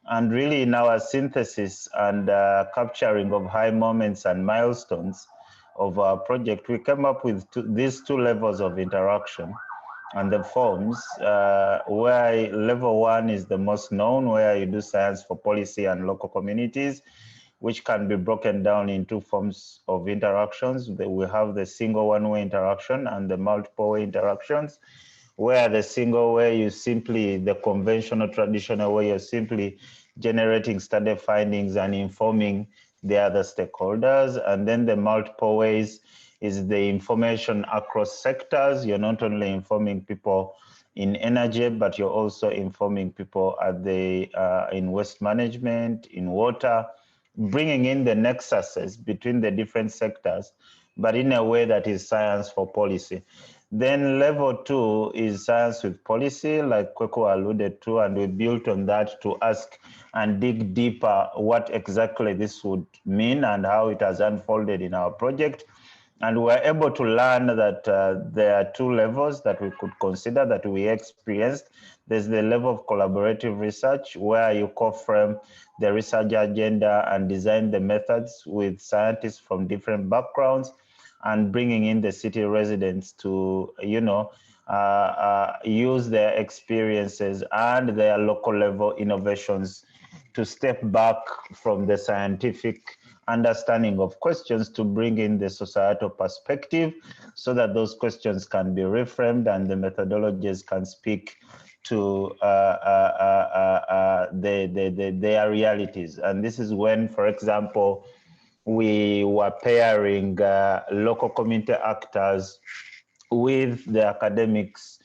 And really in our synthesis and capturing of high moments and milestones of our project, we came up with these two levels of interaction and the forms, where level 1 is the most known, where you do science for policy and local communities, which can be broken down in two forms of interactions. We have the single one-way interaction and the multiple-way interactions, where the single way you simply, the conventional traditional way, you're simply generating study findings and informing the other stakeholders. And then the multiple ways is the information across sectors. You're not only informing people in energy, but you're also informing people at the in waste management, in water, bringing in the nexuses between the different sectors, but in a way that is science for policy. Then level 2 is science with policy, like Kweku alluded to, and we built on that to ask and dig deeper what exactly this would mean and how it has unfolded in our project. And we're able to learn that there are two levels that we could consider that we experienced. There's the level of collaborative research, where you co-frame the research agenda and design the methods with scientists from different backgrounds, and bringing in the city residents to, use their experiences and their local level innovations to step back from the scientific understanding of questions to bring in the societal perspective, so that those questions can be reframed and the methodologies can speak to their realities. And this is when, for example, we were pairing local community actors with the academics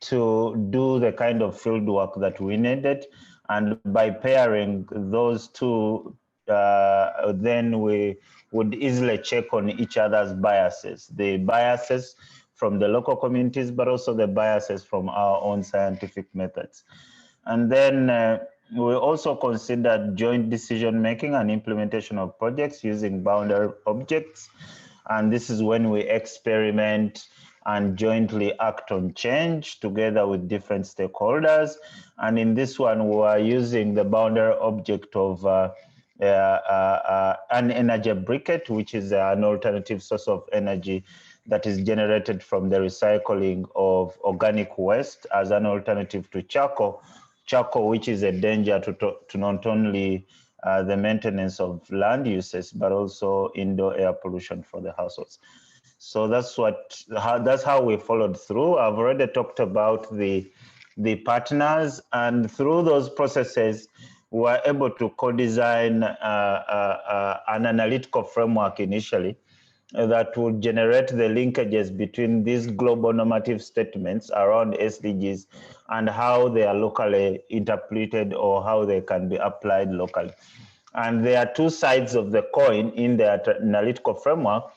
to do the kind of field work that we needed. And by pairing those two, then we would easily check on each other's biases, the biases from the local communities, but also the biases from our own scientific methods. And then we also considered joint decision-making and implementation of projects using boundary objects. And this is when we experiment and jointly act on change together with different stakeholders. And in this one, we are using the boundary object of an energy briquette, which is an alternative source of energy that is generated from the recycling of organic waste as an alternative to charcoal, which is a danger to not only the maintenance of land uses, but also indoor air pollution for the households. So that's how we followed through. I've already talked about the partners, and through those processes, we were able to co-design an analytical framework initially that would generate the linkages between these global normative statements around SDGs and how they are locally interpreted or how they can be applied locally. And there are two sides of the coin in the analytical framework.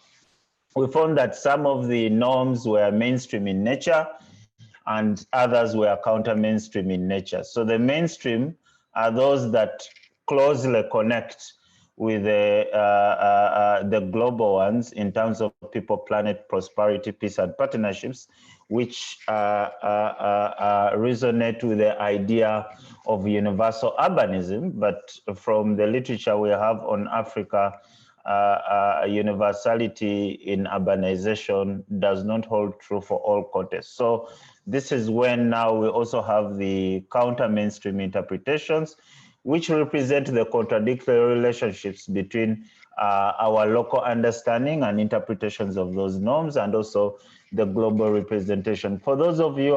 We found that some of the norms were mainstream in nature and others were counter-mainstream in nature. So the mainstream are those that closely connect with the global ones in terms of people, planet, prosperity, peace, and partnerships, which resonate with the idea of universal urbanism. But from the literature we have on Africa, universality in urbanization does not hold true for all contexts. So this is when now we also have the counter-mainstream interpretations, which represent the contradictory relationships between our local understanding and interpretations of those norms, and also the global representation. For those of you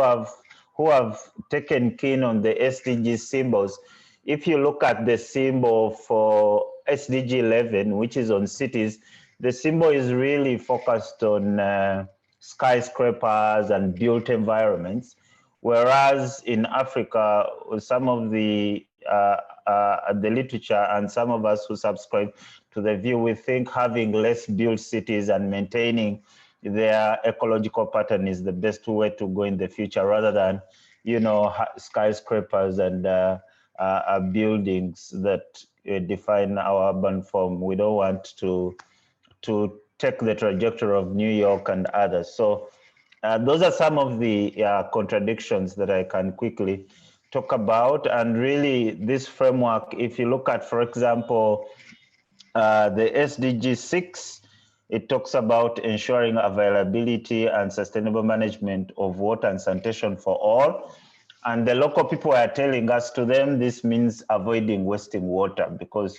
who have taken keen on the SDG symbols, if you look at the symbol for SDG 11, which is on cities, the symbol is really focused on skyscrapers and built environments, whereas in Africa, some of the literature and some of us who subscribe to the view, we think having less built cities and maintaining their ecological pattern is the best way to go in the future, rather than, skyscrapers and buildings that define our urban form. We don't want to take the trajectory of New York and others. So those are some of the contradictions that I can quickly talk about. And really, this framework, if you look at, for example, the SDG 6, it talks about ensuring availability and sustainable management of water and sanitation for all. And the local people are telling us, to them, this means avoiding wasting water, because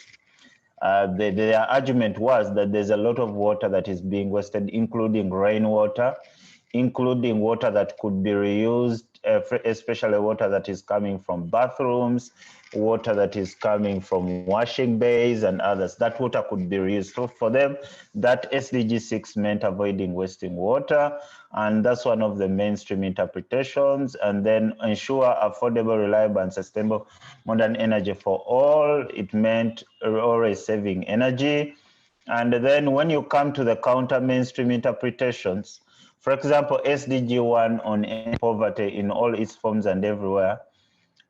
their argument was that there's a lot of water that is being wasted, including rainwater, including water that could be reused, especially water that is coming from bathrooms, water that is coming from washing bays and others. That water could be reused. So for them, that SDG 6 meant avoiding wasting water, and that's one of the mainstream interpretations. And then ensure affordable, reliable, and sustainable modern energy for all. It meant always saving energy. And then when you come to the counter mainstream interpretations, for example, SDG 1 on end poverty in all its forms and everywhere,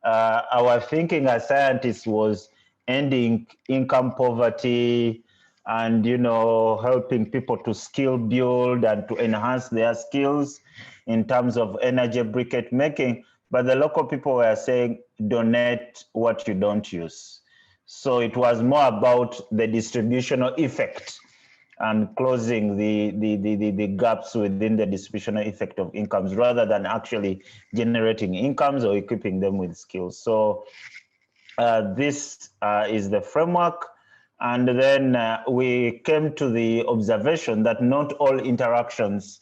our thinking as scientists was ending income poverty and, helping people to skill build and to enhance their skills in terms of energy briquette making. But the local people were saying, donate what you don't use. So it was more about the distributional effect and closing the gaps within the distributional effect of incomes, rather than actually generating incomes or equipping them with skills. So this is the framework. And then we came to the observation that not all interactions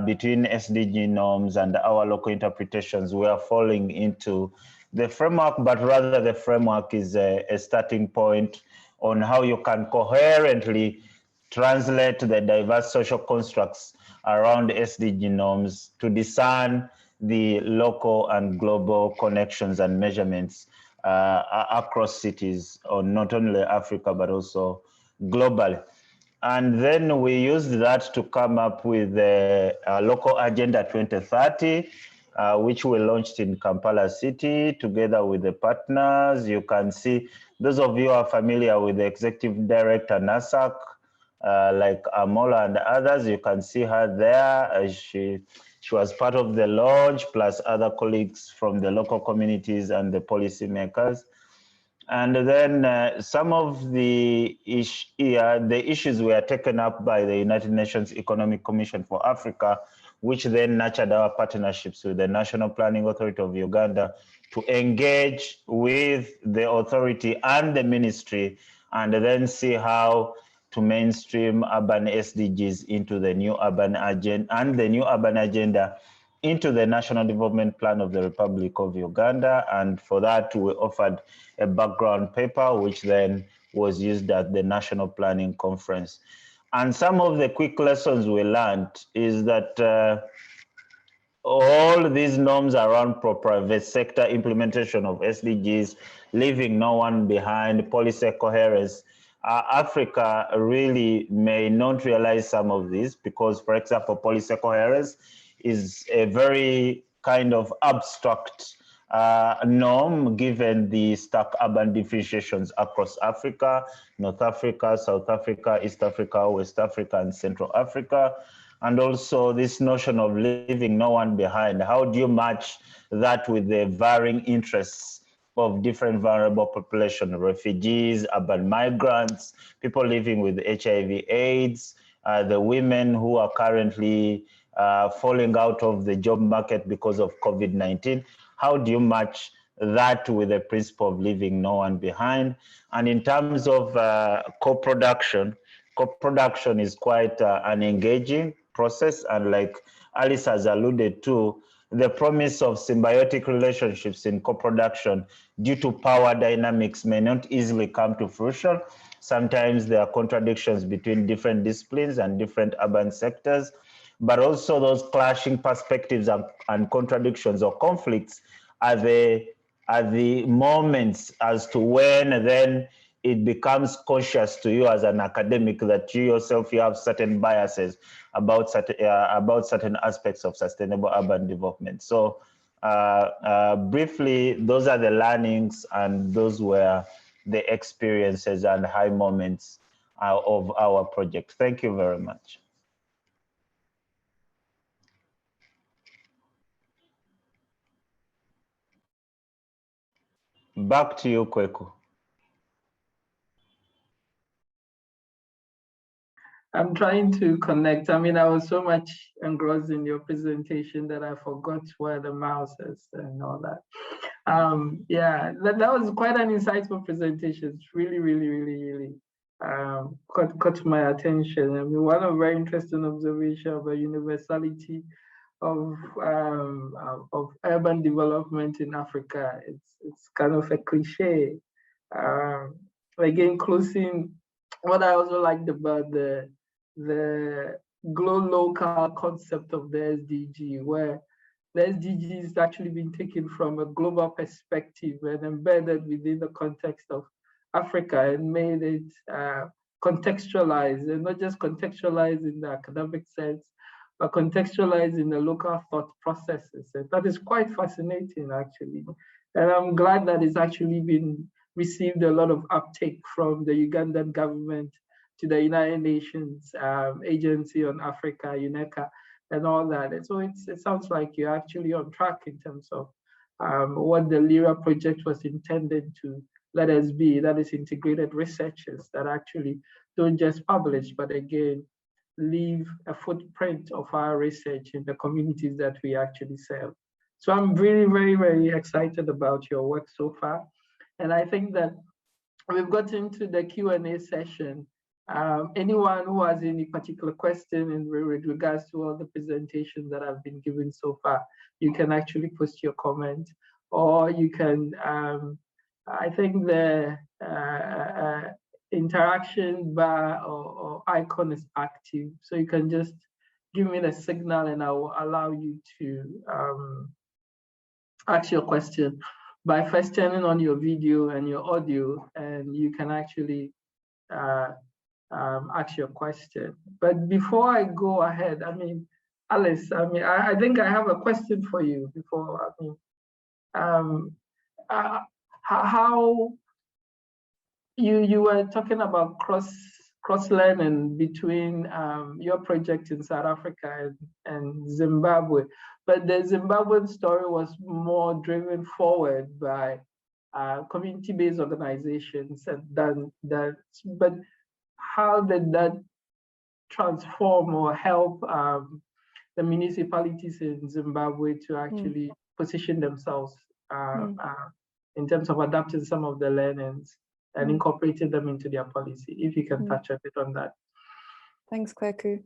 between SDG norms and our local interpretations were falling into the framework, but rather the framework is a starting point on how you can coherently translate the diverse social constructs around SDG norms to discern the local and global connections and measurements across cities, or not only Africa, but also globally. And then we used that to come up with the Local Agenda 2030, which we launched in Kampala City together with the partners. You can see, those of you who are familiar with the Executive Director, NASAC, like Amola and others, you can see her there. She was part of the launch, plus other colleagues from the local communities and the policymakers. And then some of the issues were taken up by the United Nations Economic Commission for Africa, which then nurtured our partnerships with the National Planning Authority of Uganda to engage with the authority and the ministry, and then see how to mainstream urban SDGs into the new urban agenda, and the new urban agenda into the National Development Plan of the Republic of Uganda. And for that, we offered a background paper, which then was used at the National Planning Conference. And some of the quick lessons we learned is that all these norms around private sector implementation of SDGs, leaving no one behind, policy coherence, Africa really may not realize some of this because, for example, policy coherence is a very kind of abstract norm given the stark urban differentiations across Africa, North Africa, South Africa, East Africa, West Africa, and Central Africa. And also this notion of leaving no one behind. How do you match that with the varying interests of different vulnerable population, refugees, urban migrants, people living with HIV/AIDS, the women who are currently falling out of the job market because of COVID-19? How do you match that with the principle of leaving no one behind? And in terms of co-production is quite an engaging process. And like Alice has alluded to, the promise of symbiotic relationships in co-production due to power dynamics may not easily come to fruition. Sometimes there are contradictions between different disciplines and different urban sectors, but also those clashing perspectives and contradictions or conflicts are the moments as to when then it becomes conscious to you as an academic that you yourself, you have certain biases about certain aspects of sustainable urban development. So briefly, those are the learnings and those were the experiences and high moments of our project. Thank you very much. Back to you, Kweku. I'm trying to connect. I mean, I was so much engrossed in your presentation that I forgot where the mouse is and all that. Yeah, that was quite an insightful presentation. It's really caught my attention. I mean, one of very interesting observation of the universality of urban development in Africa. It's kind of a cliche. Again, closing, what I also liked about the local concept of the SDG, where the SDG is actually being taken from a global perspective and embedded within the context of Africa and made it contextualized, and not just contextualized in the academic sense, but contextualized in the local thought processes. And that is quite fascinating, actually. And I'm glad that it's actually been received a lot of uptake from the Ugandan government to the United Nations Agency on Africa, UNECA, and all that. And so it sounds like you're actually on track in terms of what the LIRA project was intended to let us be, that is integrated researchers that actually don't just publish, but again, leave a footprint of our research in the communities that we actually serve. So I'm really very excited about your work so far. And I think that we've gotten to the Q&A session. Anyone who has any particular question in regards to all the presentations that have been given so far, you can actually post your comment, or you can, I think the interaction bar or icon is active. So you can just give me the signal and I will allow you to ask your question by first turning on your video and your audio, and you can actually ask your question. But before I go ahead, I mean, Alice, I mean, I think I have a question for you before. I mean, how you were talking about cross learning between your project in South Africa and Zimbabwe, but the Zimbabwean story was more driven forward by community-based organizations, and but how did that transform or help the municipalities in Zimbabwe to actually position themselves in terms of adapting some of the learnings and incorporating them into their policy? If you can touch a bit on that. Thanks, Kweku.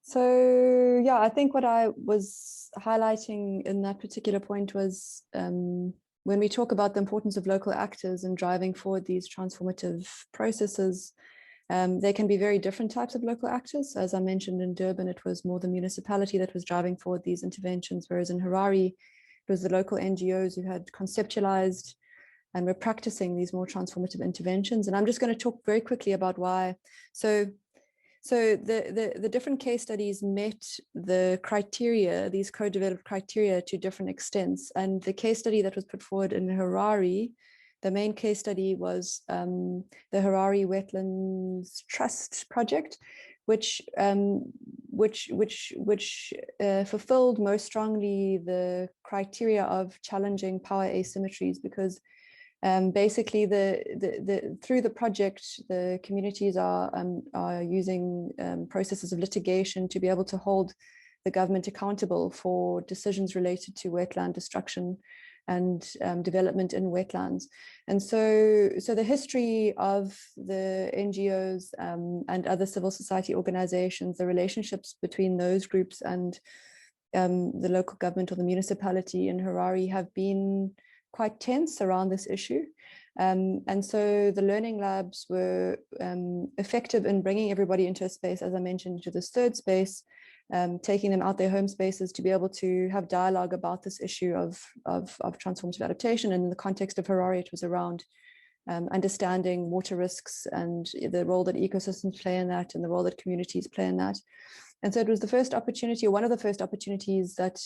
So yeah, I think what I was highlighting in that particular point was when we talk about the importance of local actors in driving forward these transformative processes, there can be very different types of local actors. As I mentioned, in Durban, it was more the municipality that was driving forward these interventions, whereas in Harare, it was the local NGOs who had conceptualized and we're practicing these more transformative interventions. And I'm just going to talk very quickly about why. So the different case studies met the criteria, these co-developed criteria, to different extents. And the case study that was put forward in Harare, the main case study was the Harare Wetlands Trust project, which fulfilled most strongly the criteria of challenging power asymmetries, because basically through the project, the communities are using processes of litigation to be able to hold the government accountable for decisions related to wetland destruction and development in wetlands. And so the history of the NGOs and other civil society organizations, the relationships between those groups and the local government or the municipality in Harare have been quite tense around this issue. And so the learning labs were effective in bringing everybody into a space, as I mentioned, into this third space, taking them out their home spaces to be able to have dialogue about this issue of transformative adaptation. And in the context of Harare, it was around understanding water risks and the role that ecosystems play in that and the role that communities play in that. And so it was the first opportunity, or one of the first opportunities, that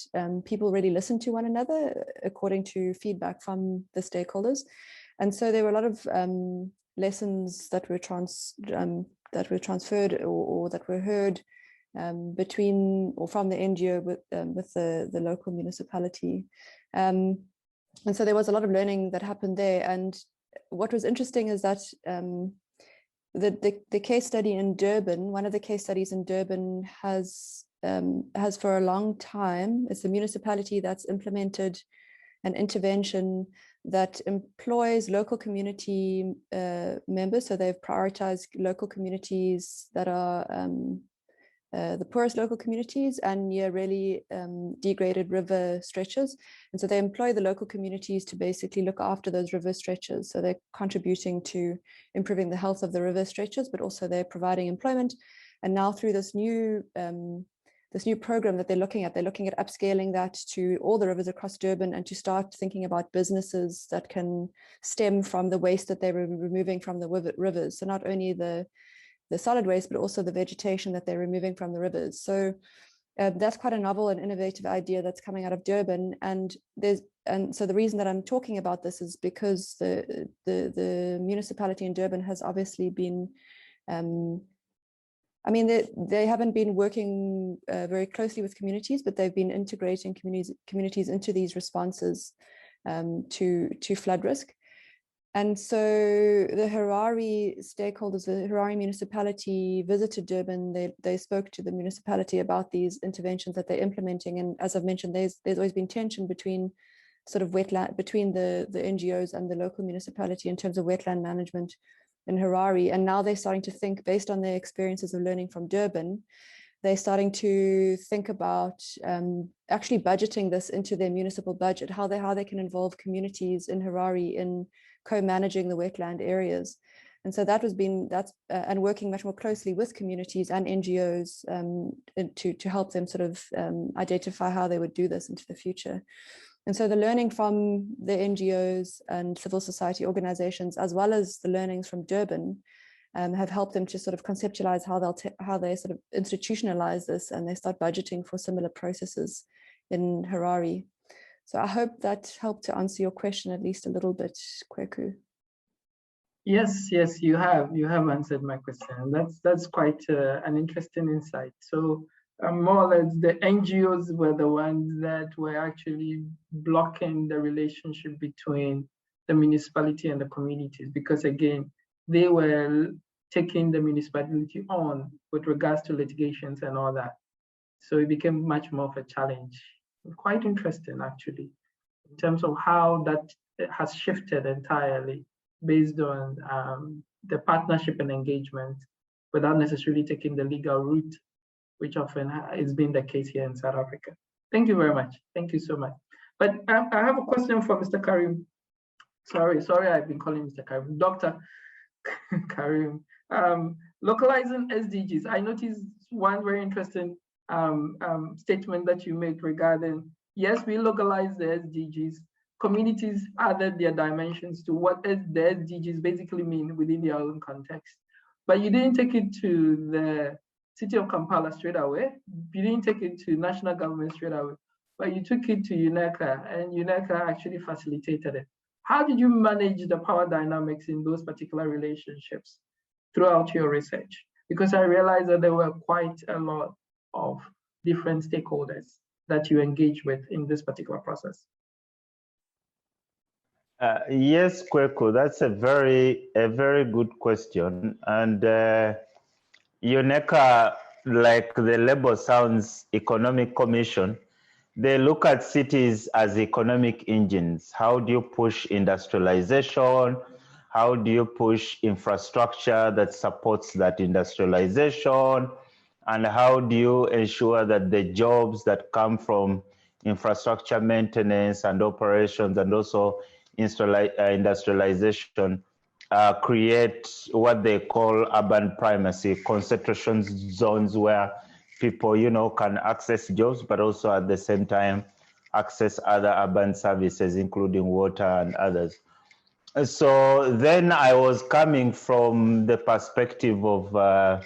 people really listened to one another according to feedback from the stakeholders. And so there were a lot of lessons that were transferred or that were heard between or from the NGO with the local municipality. And so there was a lot of learning that happened there. And what was interesting is that the case study in Durban, one of the case studies in Durban has for a long time, it's a municipality that's implemented an intervention that employs local community members. So they've prioritized local communities that are the poorest local communities and near really degraded river stretches. And so they employ the local communities to basically look after those river stretches. So they're contributing to improving the health of the river stretches, but also they're providing employment. And now through this new program that they're looking at upscaling that to all the rivers across Durban and to start thinking about businesses that can stem from the waste that they're removing from the rivers. So not only the solid waste, but also the vegetation that they're removing from the rivers. So that's quite a novel and innovative idea that's coming out of Durban. And so the reason that I'm talking about this is because the municipality in Durban has obviously been, they haven't been working very closely with communities, but they've been integrating communities into these responses to flood risk. And so the Harare stakeholders, the Harare municipality visited Durban. They spoke to the municipality about these interventions that they're implementing. And as I've mentioned, there's always been tension between sort of between the NGOs and the local municipality in terms of wetland management in Harare. And now they're starting to think, based on their experiences of learning from Durban, they're starting to think about actually budgeting this into their municipal budget, how they can involve communities in Harare in co-managing the wetland areas. And so and working much more closely with communities and NGOs to help them sort of identify how they would do this into the future. And so the learning from the NGOs and civil society organizations, as well as the learnings from Durban, have helped them to sort of conceptualize how they sort of institutionalize this, and they start budgeting for similar processes in Harare. So I hope that helped to answer your question at least a little bit, Kweku. Yes, you have answered my question. That's quite an interesting insight. So more or less, the NGOs were the ones that were actually blocking the relationship between the municipality and the communities, because again, they were taking the municipality on with regards to litigations and all that. So it became much more of a challenge. Quite interesting, actually, in terms of how that has shifted entirely based on the partnership and engagement without necessarily taking the legal route, which often has been the case here in South Africa. Thank you very much. Thank you so much. But I have a question for Mr. Karim. Sorry, I've been calling Mr. Karim. Dr. Karim. Localizing SDGs. I noticed one very interesting statement that you made regarding, yes, we localize the SDGs. Communities added their dimensions to what the SDGs basically mean within their own context. But you didn't take it to the city of Kampala straight away. You didn't take it to national government straight away, but you took it to UNECA, and UNECA actually facilitated it. How did you manage the power dynamics in those particular relationships throughout your research? Because I realized that there were quite a lot of different stakeholders that you engage with in this particular process. Yes, Kweku, that's a very good question. And UNECA, like the label sounds, Economic Commission, they look at cities as economic engines. How do you push industrialization? How do you push infrastructure that supports that industrialization? And how do you ensure that the jobs that come from infrastructure maintenance and operations and also industrialization create what they call urban primacy, concentration zones where people, can access jobs, but also at the same time access other urban services, including water and others. So then I was coming from the perspective of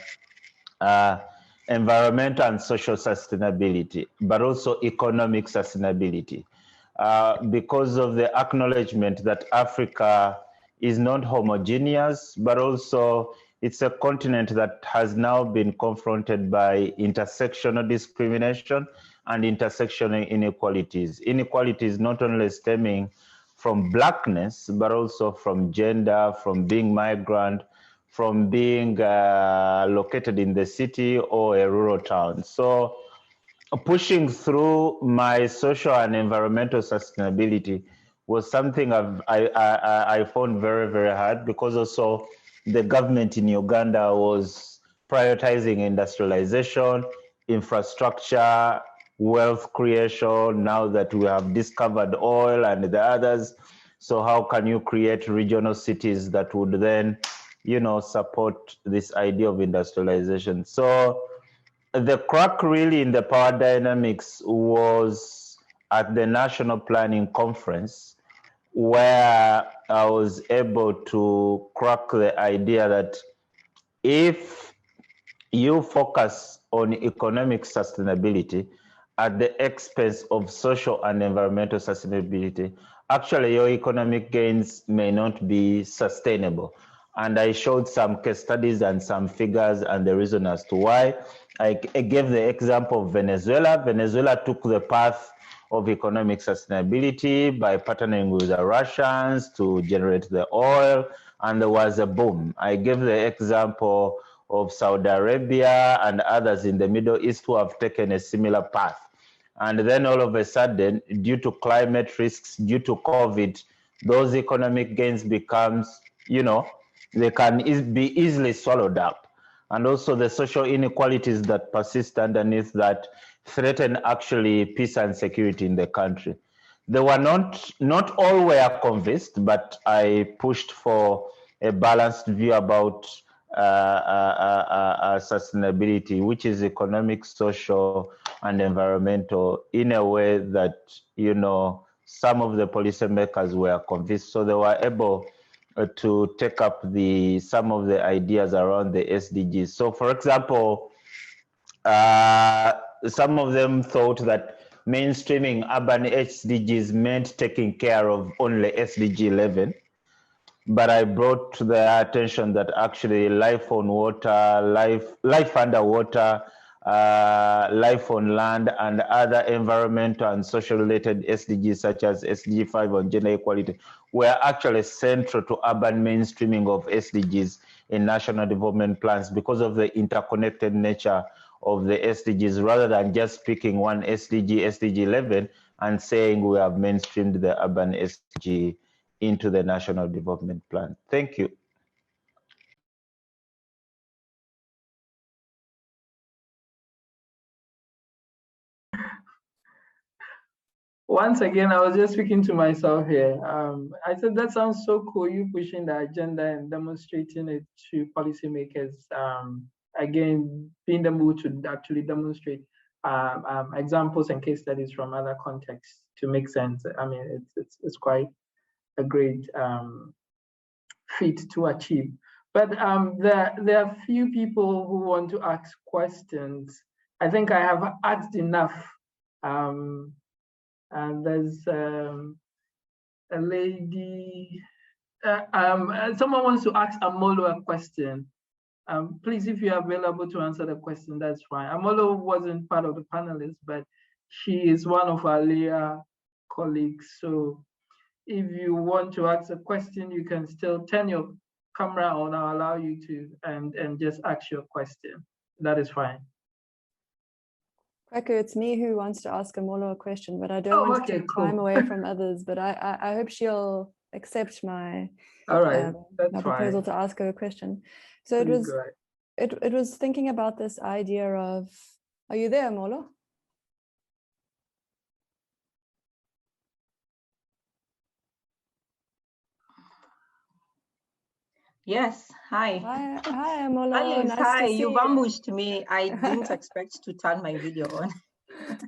environmental and social sustainability, but also economic sustainability, because of the acknowledgement that Africa is not homogeneous, but also it's a continent that has now been confronted by intersectional discrimination and intersectional inequalities. Inequalities not only stemming from blackness, but also from gender, from being migrant, from being located in the city or a rural town. So pushing through my social and environmental sustainability was something I found very, very hard, because also the government in Uganda was prioritizing industrialization, infrastructure, wealth creation, now that we have discovered oil and the others. So how can you create regional cities that would then, support this idea of industrialization? So the crack really in the power dynamics was at the National Planning Conference, where I was able to crack the idea that if you focus on economic sustainability at the expense of social and environmental sustainability, actually your economic gains may not be sustainable. And I showed some case studies and some figures and the reason as to why. I gave the example of Venezuela. Venezuela took the path of economic sustainability by partnering with the Russians to generate the oil, and there was a boom. I gave the example of Saudi Arabia and others in the Middle East who have taken a similar path. And then all of a sudden, due to climate risks, due to COVID, those economic gains becomes, they can be easily swallowed up. And also the social inequalities that persist underneath that threaten actually peace and security in the country. They were not all were convinced, but I pushed for a balanced view about sustainability, which is economic, social, and environmental, in a way that, some of the policymakers were convinced. So they were able to take up some of the ideas around the SDGs. So for example, some of them thought that mainstreaming urban SDGs meant taking care of only SDG 11. But I brought to their attention that actually life on water, life underwater, life on land, and other environmental and social related SDGs such as SDG 5 on gender equality were actually central to urban mainstreaming of SDGs in national development plans because of the interconnected nature of the SDGs, rather than just picking one SDG, SDG 11, and saying we have mainstreamed the urban SDG into the National Development Plan. Thank you. Once again, I was just speaking to myself here. I said, that sounds so cool, you pushing the agenda and demonstrating it to policymakers. Again, being able to actually demonstrate examples and case studies from other contexts to make sense. I mean, it's quite a great feat to achieve. But there are few people who want to ask questions. I think I have asked enough. And there's a lady, someone wants to ask Amolo a question. Please, if you're available to answer the question, that's fine. Amolo wasn't part of the panelists, but she is one of our ICLEI colleagues. So if you want to ask a question, you can still turn your camera on. I'll allow you to, and just ask your question. That is fine. Kwaku, it's me who wants to ask Amolo a question, but I don't want to take time away from others. But I hope she'll accept my my proposal to ask her a question. So it was thinking about this idea of, are you there, Amolo? Yes, hi. Hi, Amolo. Alice, nice hi, to see you've ambushed me. I didn't expect to turn my video on.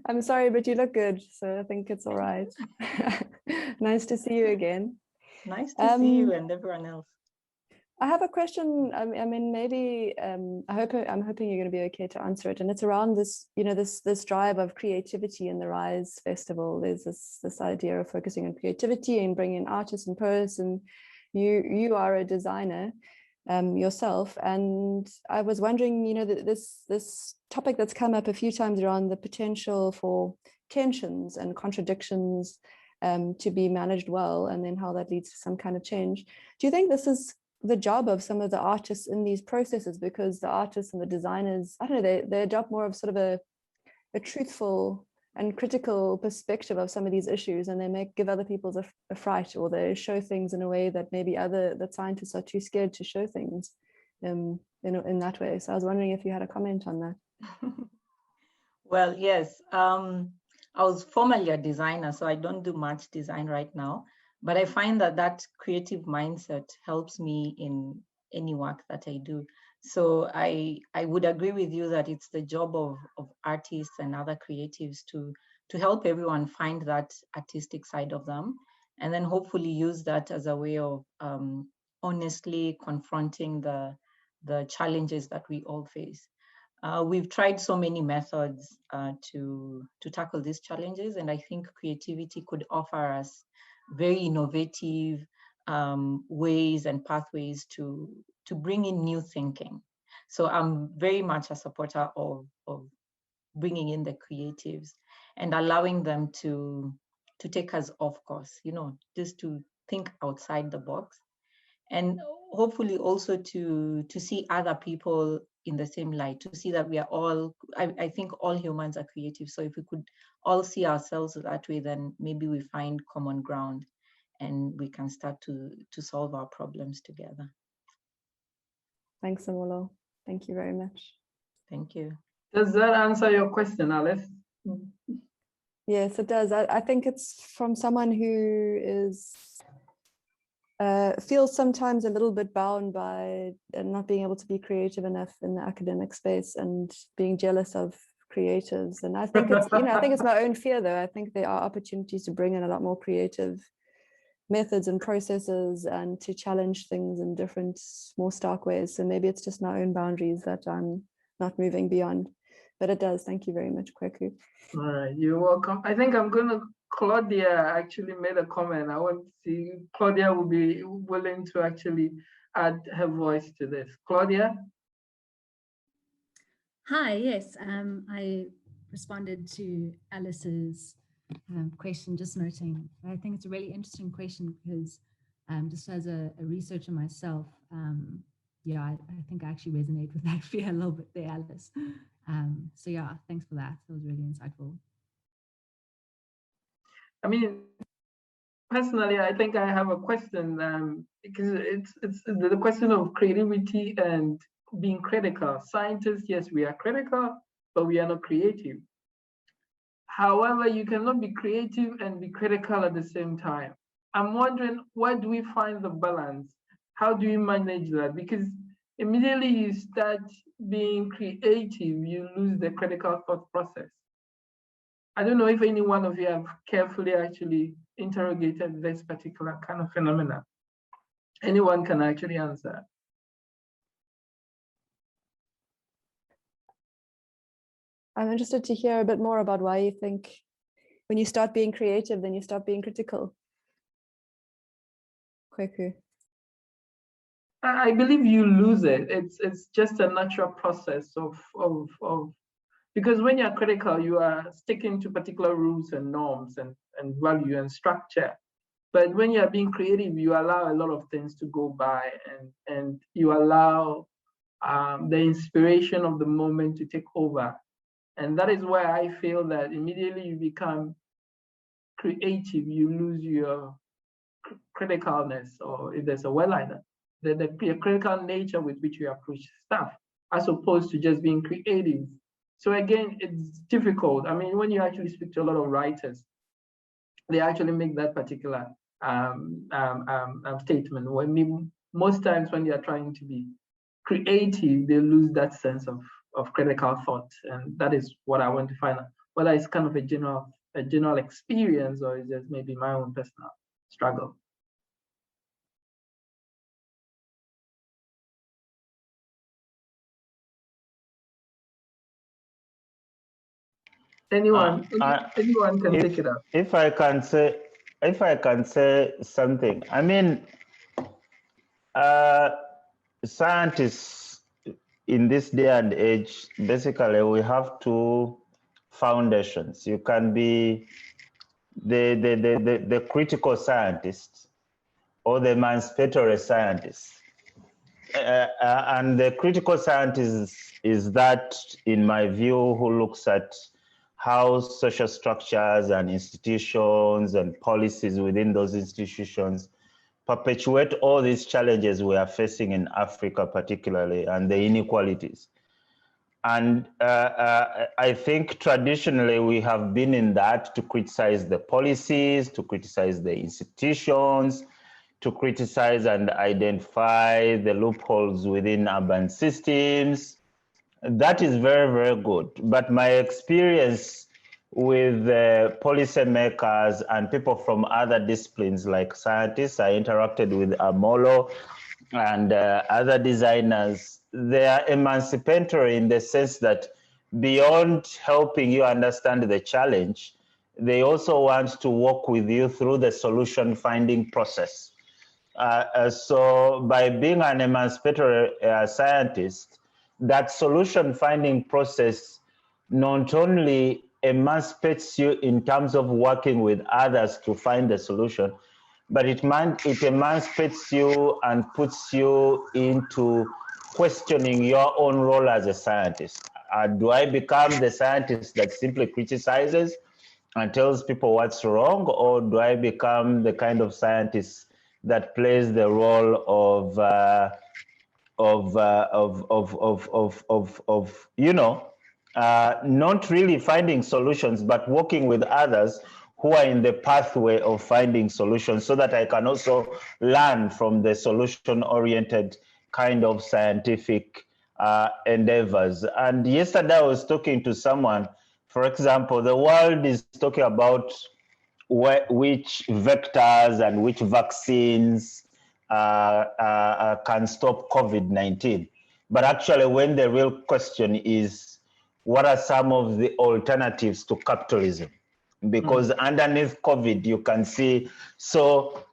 I'm sorry, but you look good, so I think it's all right. Nice to see you again. Nice to see you and everyone else. I have a question. I mean, maybe I'm hoping you're going to be okay to answer it. And it's around this, this drive of creativity in the Rise Festival. There's this idea of focusing on creativity and bringing in artists and poets, and you are a designer yourself, and I was wondering, this topic that's come up a few times around the potential for tensions and contradictions to be managed well, and then how that leads to some kind of change. Do you think this is the job of some of the artists in these processes? Because the artists and the designers, I don't know, they adopt more of sort of a truthful and critical perspective of some of these issues, and they give other people a fright, or they show things in a way that maybe that scientists are too scared to show things in that way. So I was wondering if you had a comment on that. Well, yes. I was formerly a designer, so I don't do much design right now, but I find that creative mindset helps me in any work that I do. So I would agree with you that it's the job of artists and other creatives to help everyone find that artistic side of them, and then hopefully use that as a way of honestly confronting the challenges that we all face. We've tried so many methods to tackle these challenges, and I think creativity could offer us very innovative ways and pathways to bring in new thinking. So I'm very much a supporter of bringing in the creatives and allowing them to take us off course, just to think outside the box, and hopefully also to see other people in the same light, to see that we are all, I think all humans are creative. So if we could all see ourselves that way, then maybe we find common ground and we can start to solve our problems together. Thanks, Amolo. Thank you very much. Thank you. Does that answer your question, Alice? Yes, it does. I think it's from someone who is feels sometimes a little bit bound by not being able to be creative enough in the academic space and being jealous of creatives. And I think it's, I think it's my own fear, though. I think there are opportunities to bring in a lot more creative methods and processes and to challenge things in different, more stark ways. So maybe it's just my own boundaries that I'm not moving beyond. But it does. Thank you very much, Kweku. All right, you're welcome. I think Claudia actually made a comment. I want to see Claudia will be willing to actually add her voice to this. Claudia? Hi, yes. I responded to Alice's question, just noting, I think it's a really interesting question because just as a researcher myself, yeah, I think I actually resonate with that fear a little bit there, Alice. So yeah, thanks for that. That was really insightful. I mean, personally, I think I have a question because it's the question of creativity and being critical. Scientists, yes, we are critical, but we are not creative. However, you cannot be creative and be critical at the same time. I'm wondering, where do we find the balance? How do you manage that? Because immediately you start being creative, you lose the critical thought process. I don't know if any one of you have carefully actually interrogated this particular kind of phenomena. Anyone can actually answer. I'm interested to hear a bit more about why you think when you start being creative, then you stop being critical. Kweku. I believe you lose it. It's just a natural process of because when you're critical, you are sticking to particular rules and norms and value and structure. But when you're being creative, you allow a lot of things to go by and you allow the inspiration of the moment to take over. And that is why I feel that immediately you become creative, you lose your criticalness, or if there's a word like that, the critical nature with which you approach stuff, as opposed to just being creative. So again, it's difficult. I mean, when you actually speak to a lot of writers, they actually make that particular statement. Most times when they are trying to be creative, they lose that sense of critical thought, and that is what I want to find out. Whether it's kind of a general experience, or is just maybe my own personal struggle. Anyone can take it up. If I can say something, I mean, scientists in this day and age, basically we have two foundations. You can be the critical scientist or the emancipatory scientist. And the critical scientist is that, in my view, who looks at how social structures and institutions and policies within those institutions perpetuate all these challenges we are facing in Africa particularly, and the inequalities. And I think traditionally we have been in that to criticize the policies, to criticize the institutions, to criticize and identify the loopholes within urban systems. That is very, very good. But my experience with policymakers and people from other disciplines like scientists, I interacted with Amolo and other designers. They are emancipatory in the sense that beyond helping you understand the challenge, they also want to work with you through the solution finding process. So by being an emancipatory scientist, that solution finding process not only emancipates you in terms of working with others to find the solution, but it emancipates you and puts you into questioning your own role as a scientist. Do I become the scientist that simply criticizes and tells people what's wrong, or do I become the kind of scientist that plays the role of not really finding solutions, but working with others who are in the pathway of finding solutions, so that I can also learn from the solution-oriented kind of scientific endeavors. And yesterday I was talking to someone, for example, the world is talking about which vectors and which vaccines can stop COVID-19. But actually, when the real question is, what are some of the alternatives to capitalism? Because underneath COVID, you can see, so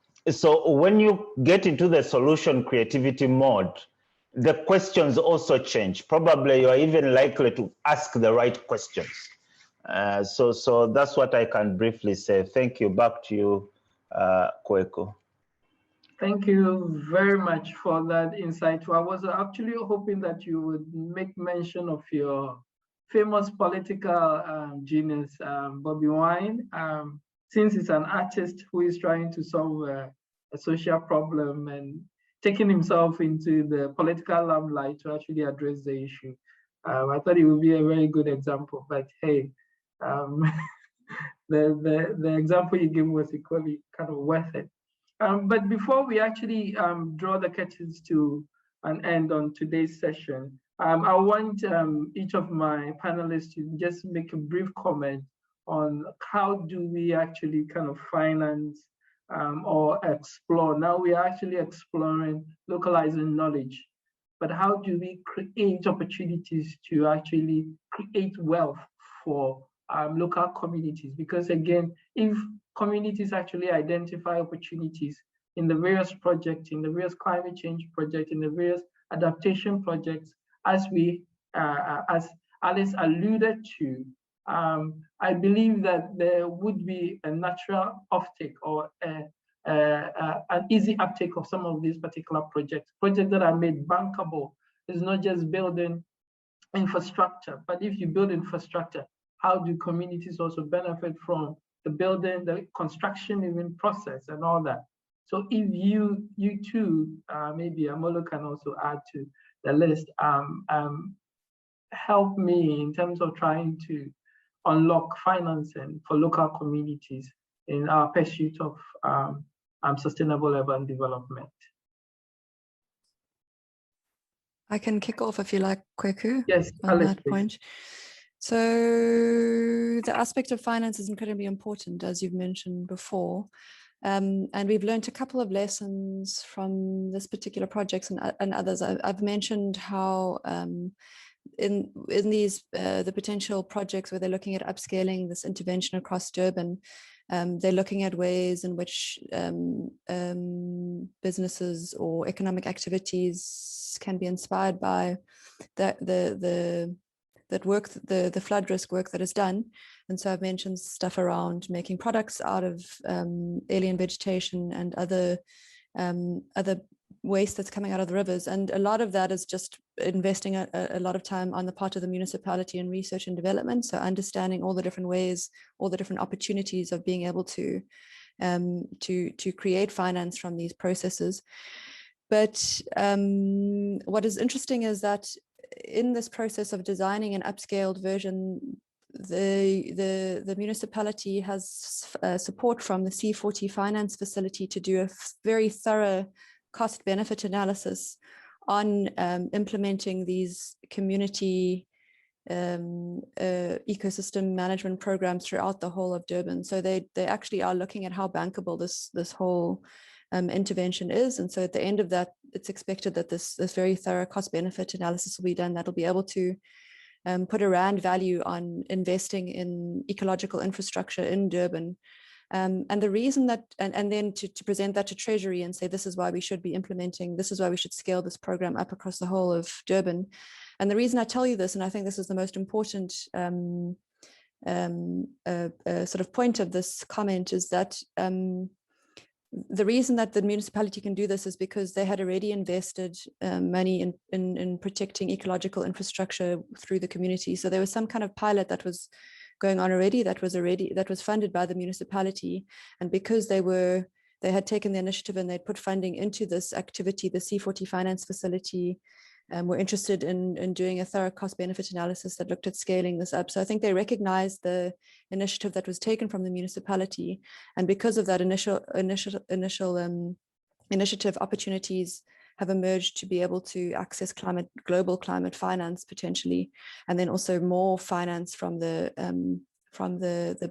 when you get into the solution creativity mode, the questions also change. Probably you're even likely to ask the right questions. So that's what I can briefly say. Thank you. Back to you, Kweku. Thank you very much for that insight. I was actually hoping that you would make mention of your famous political genius, Bobby Wine, since he's an artist who is trying to solve a social problem and taking himself into the political limelight to actually address the issue. I thought it would be a very good example, but hey, the example you gave was equally kind of worth it. But before we actually draw the curtains to an end on today's session, I want each of my panelists to just make a brief comment on how do we actually kind of finance or explore. Now we are actually exploring localizing knowledge, but how do we create opportunities to actually create wealth for local communities? Because again, if communities actually identify opportunities in the various projects, in the various climate change projects, in the various adaptation projects, as Alice alluded to, I believe that there would be a natural offtake or an easy uptake of some of these particular projects that are made bankable. It's not just building infrastructure, but if you build infrastructure, how do communities also benefit from the building, the construction even process and all that? So if you too, maybe Amolo can also add to the list, help me in terms of trying to unlock financing for local communities in our pursuit of sustainable urban development. I can kick off if you like, Kweku, yes, on that point. So the aspect of finance is incredibly important, as you've mentioned before. And we've learned a couple of lessons from this particular project and others. I've mentioned how in these the potential projects where they're looking at upscaling this intervention across Durban, they're looking at ways in which businesses or economic activities can be inspired by the the flood risk work that is done. And so I've mentioned stuff around making products out of alien vegetation and other waste that's coming out of the rivers. And a lot of that is just investing a lot of time on the part of the municipality in research and development. So understanding all the different ways, all the different opportunities of being able to create finance from these processes. But what is interesting is that in this process of designing an upscaled version, the municipality has support from the C40 finance facility to do a very thorough cost benefit analysis on implementing these community ecosystem management programs throughout the whole of Durban. So they actually are looking at how bankable this whole intervention is. And so at the end of that, it's expected that this very thorough cost benefit analysis will be done that will be able to put a rand value on investing in ecological infrastructure in Durban. And the reason that, and then to present that to Treasury and say, this is why we should be implementing, this is why we should scale this program up across the whole of Durban. And the reason I tell you this, and I think this is the most important sort of point of this comment, is that the reason that the municipality can do this is because they had already invested money in protecting ecological infrastructure through the community. So there was some kind of pilot that was going on already that was funded by the municipality. And because they had taken the initiative and they'd put funding into this activity, the C40 finance facility were interested in doing a thorough cost benefit analysis that looked at scaling this up. So I think they recognized the initiative that was taken from the municipality. And because of that initial initiative, opportunities have emerged to be able to access global climate finance potentially, and then also more finance from the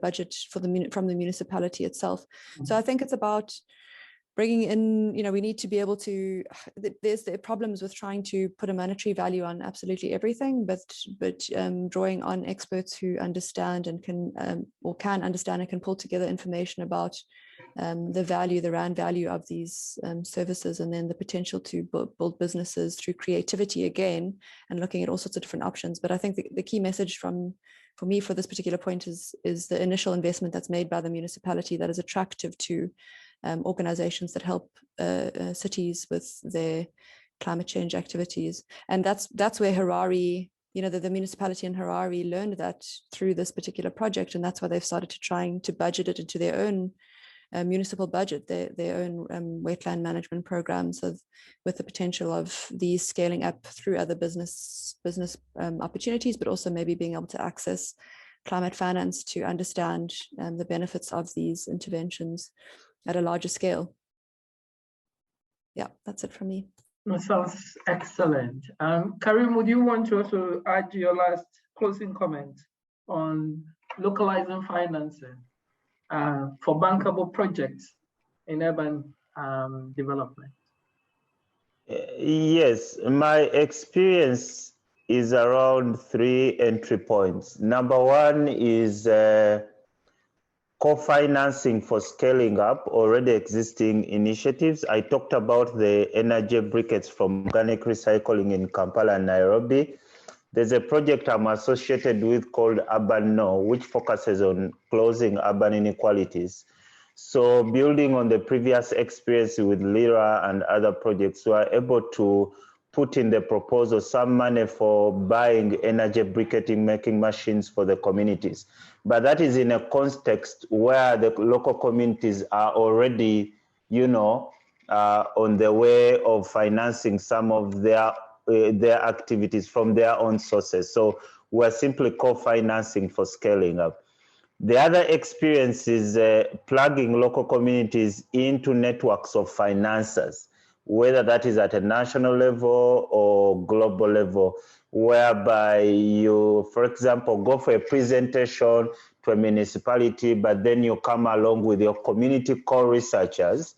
budget from the municipality itself. So I think it's about bringing in, we need to be able to, there's the problems with trying to put a monetary value on absolutely everything, but drawing on experts who understand and can understand and can pull together information about the rand value of these services, and then the potential to build businesses through creativity again, and looking at all sorts of different options. But I think the key message for me for this particular point is the initial investment that's made by the municipality that is attractive to organizations that help cities with their climate change activities. And that's where Harare, the municipality in Harare learned that through this particular project, and that's why they've started trying to budget it into their own municipal budget, their own wetland management programs, with the potential of these scaling up through other business opportunities, but also maybe being able to access climate finance to understand the benefits of these interventions at a larger scale. Yeah, that's it from me. That sounds excellent. Karim, would you want to also add your last closing comment on localizing financing for bankable projects in urban development? Yes, my experience is around 3 entry points. Number one is co-financing for scaling up already existing initiatives. I talked about the energy briquettes from organic recycling in Kampala and Nairobi. There's a project I'm associated with called Urban No, which focuses on closing urban inequalities. So building on the previous experience with Lyra and other projects, we are able to put in the proposal some money for buying energy briquetting making machines for the communities. But that is in a context where the local communities are already, on the way of financing some of their activities from their own sources. So we're simply co-financing for scaling up. The other experience is plugging local communities into networks of financiers, whether that is at a national level or global level, whereby you, for example, go for a presentation to a municipality, but then you come along with your community core researchers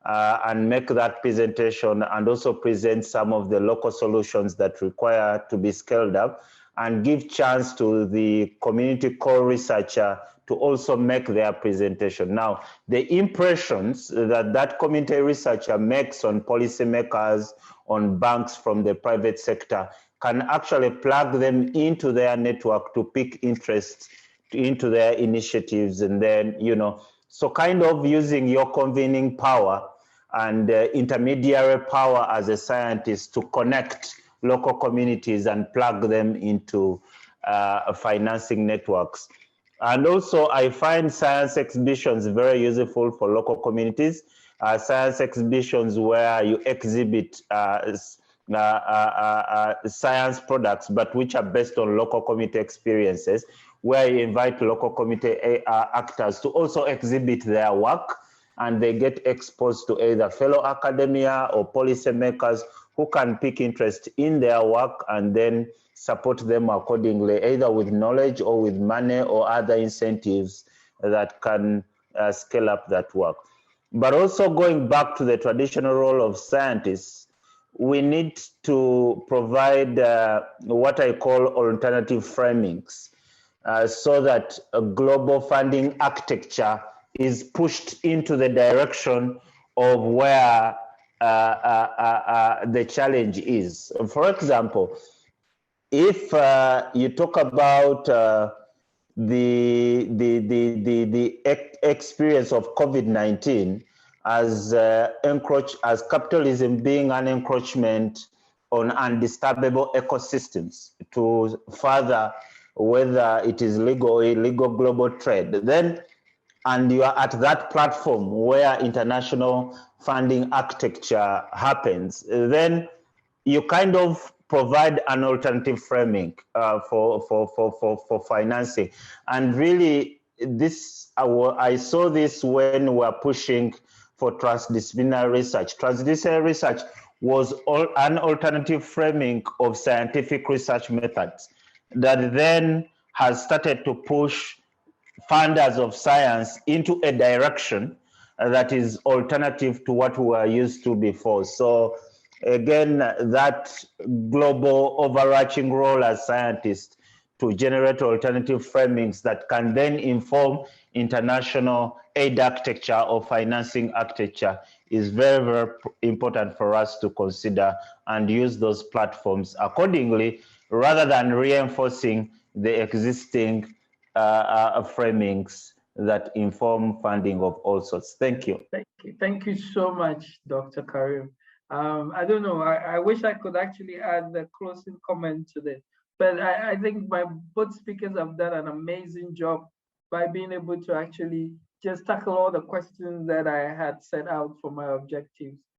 and make that presentation, and also present some of the local solutions that require to be scaled up, and give chance to the community core researcher to also make their presentation. Now, the impressions that that community researcher makes on policymakers, on banks from the private sector, can actually plug them into their network to pick interest into their initiatives. And then, so kind of using your convening power and intermediary power as a scientist to connect local communities and plug them into financing networks. And also, I find science exhibitions very useful for local communities. Science exhibitions where you exhibit science products, but which are based on local community experiences, where you invite local community actors to also exhibit their work, and they get exposed to either fellow academia or policymakers who can pick interest in their work and then support them accordingly, either with knowledge or with money or other incentives that can scale up that work. But also going back to the traditional role of scientists, we need to provide what I call alternative framings so that a global funding architecture is pushed into the direction of where the challenge is. For example, if you talk about the experience of COVID-19 as as capitalism being an encroachment on undisturbable ecosystems to further whether it is legal or illegal global trade, then and you are at that platform where international funding architecture happens, then you kind of provide an alternative framing for financing. And really, this I saw this when we're pushing for transdisciplinary research. Transdisciplinary research was an alternative framing of scientific research methods that then has started to push funders of science into a direction that is alternative to what we were used to before. So again, that global overarching role as scientists to generate alternative framings that can then inform international aid architecture or financing architecture is very, very important for us to consider and use those platforms accordingly, rather than reinforcing the existing framings that inform funding of all sorts. Thank you. Thank you so much, Dr. Karim. I don't know, I wish I could actually add the closing comment to this, but I think both speakers have done an amazing job by being able to actually just tackle all the questions that I had set out for my objectives.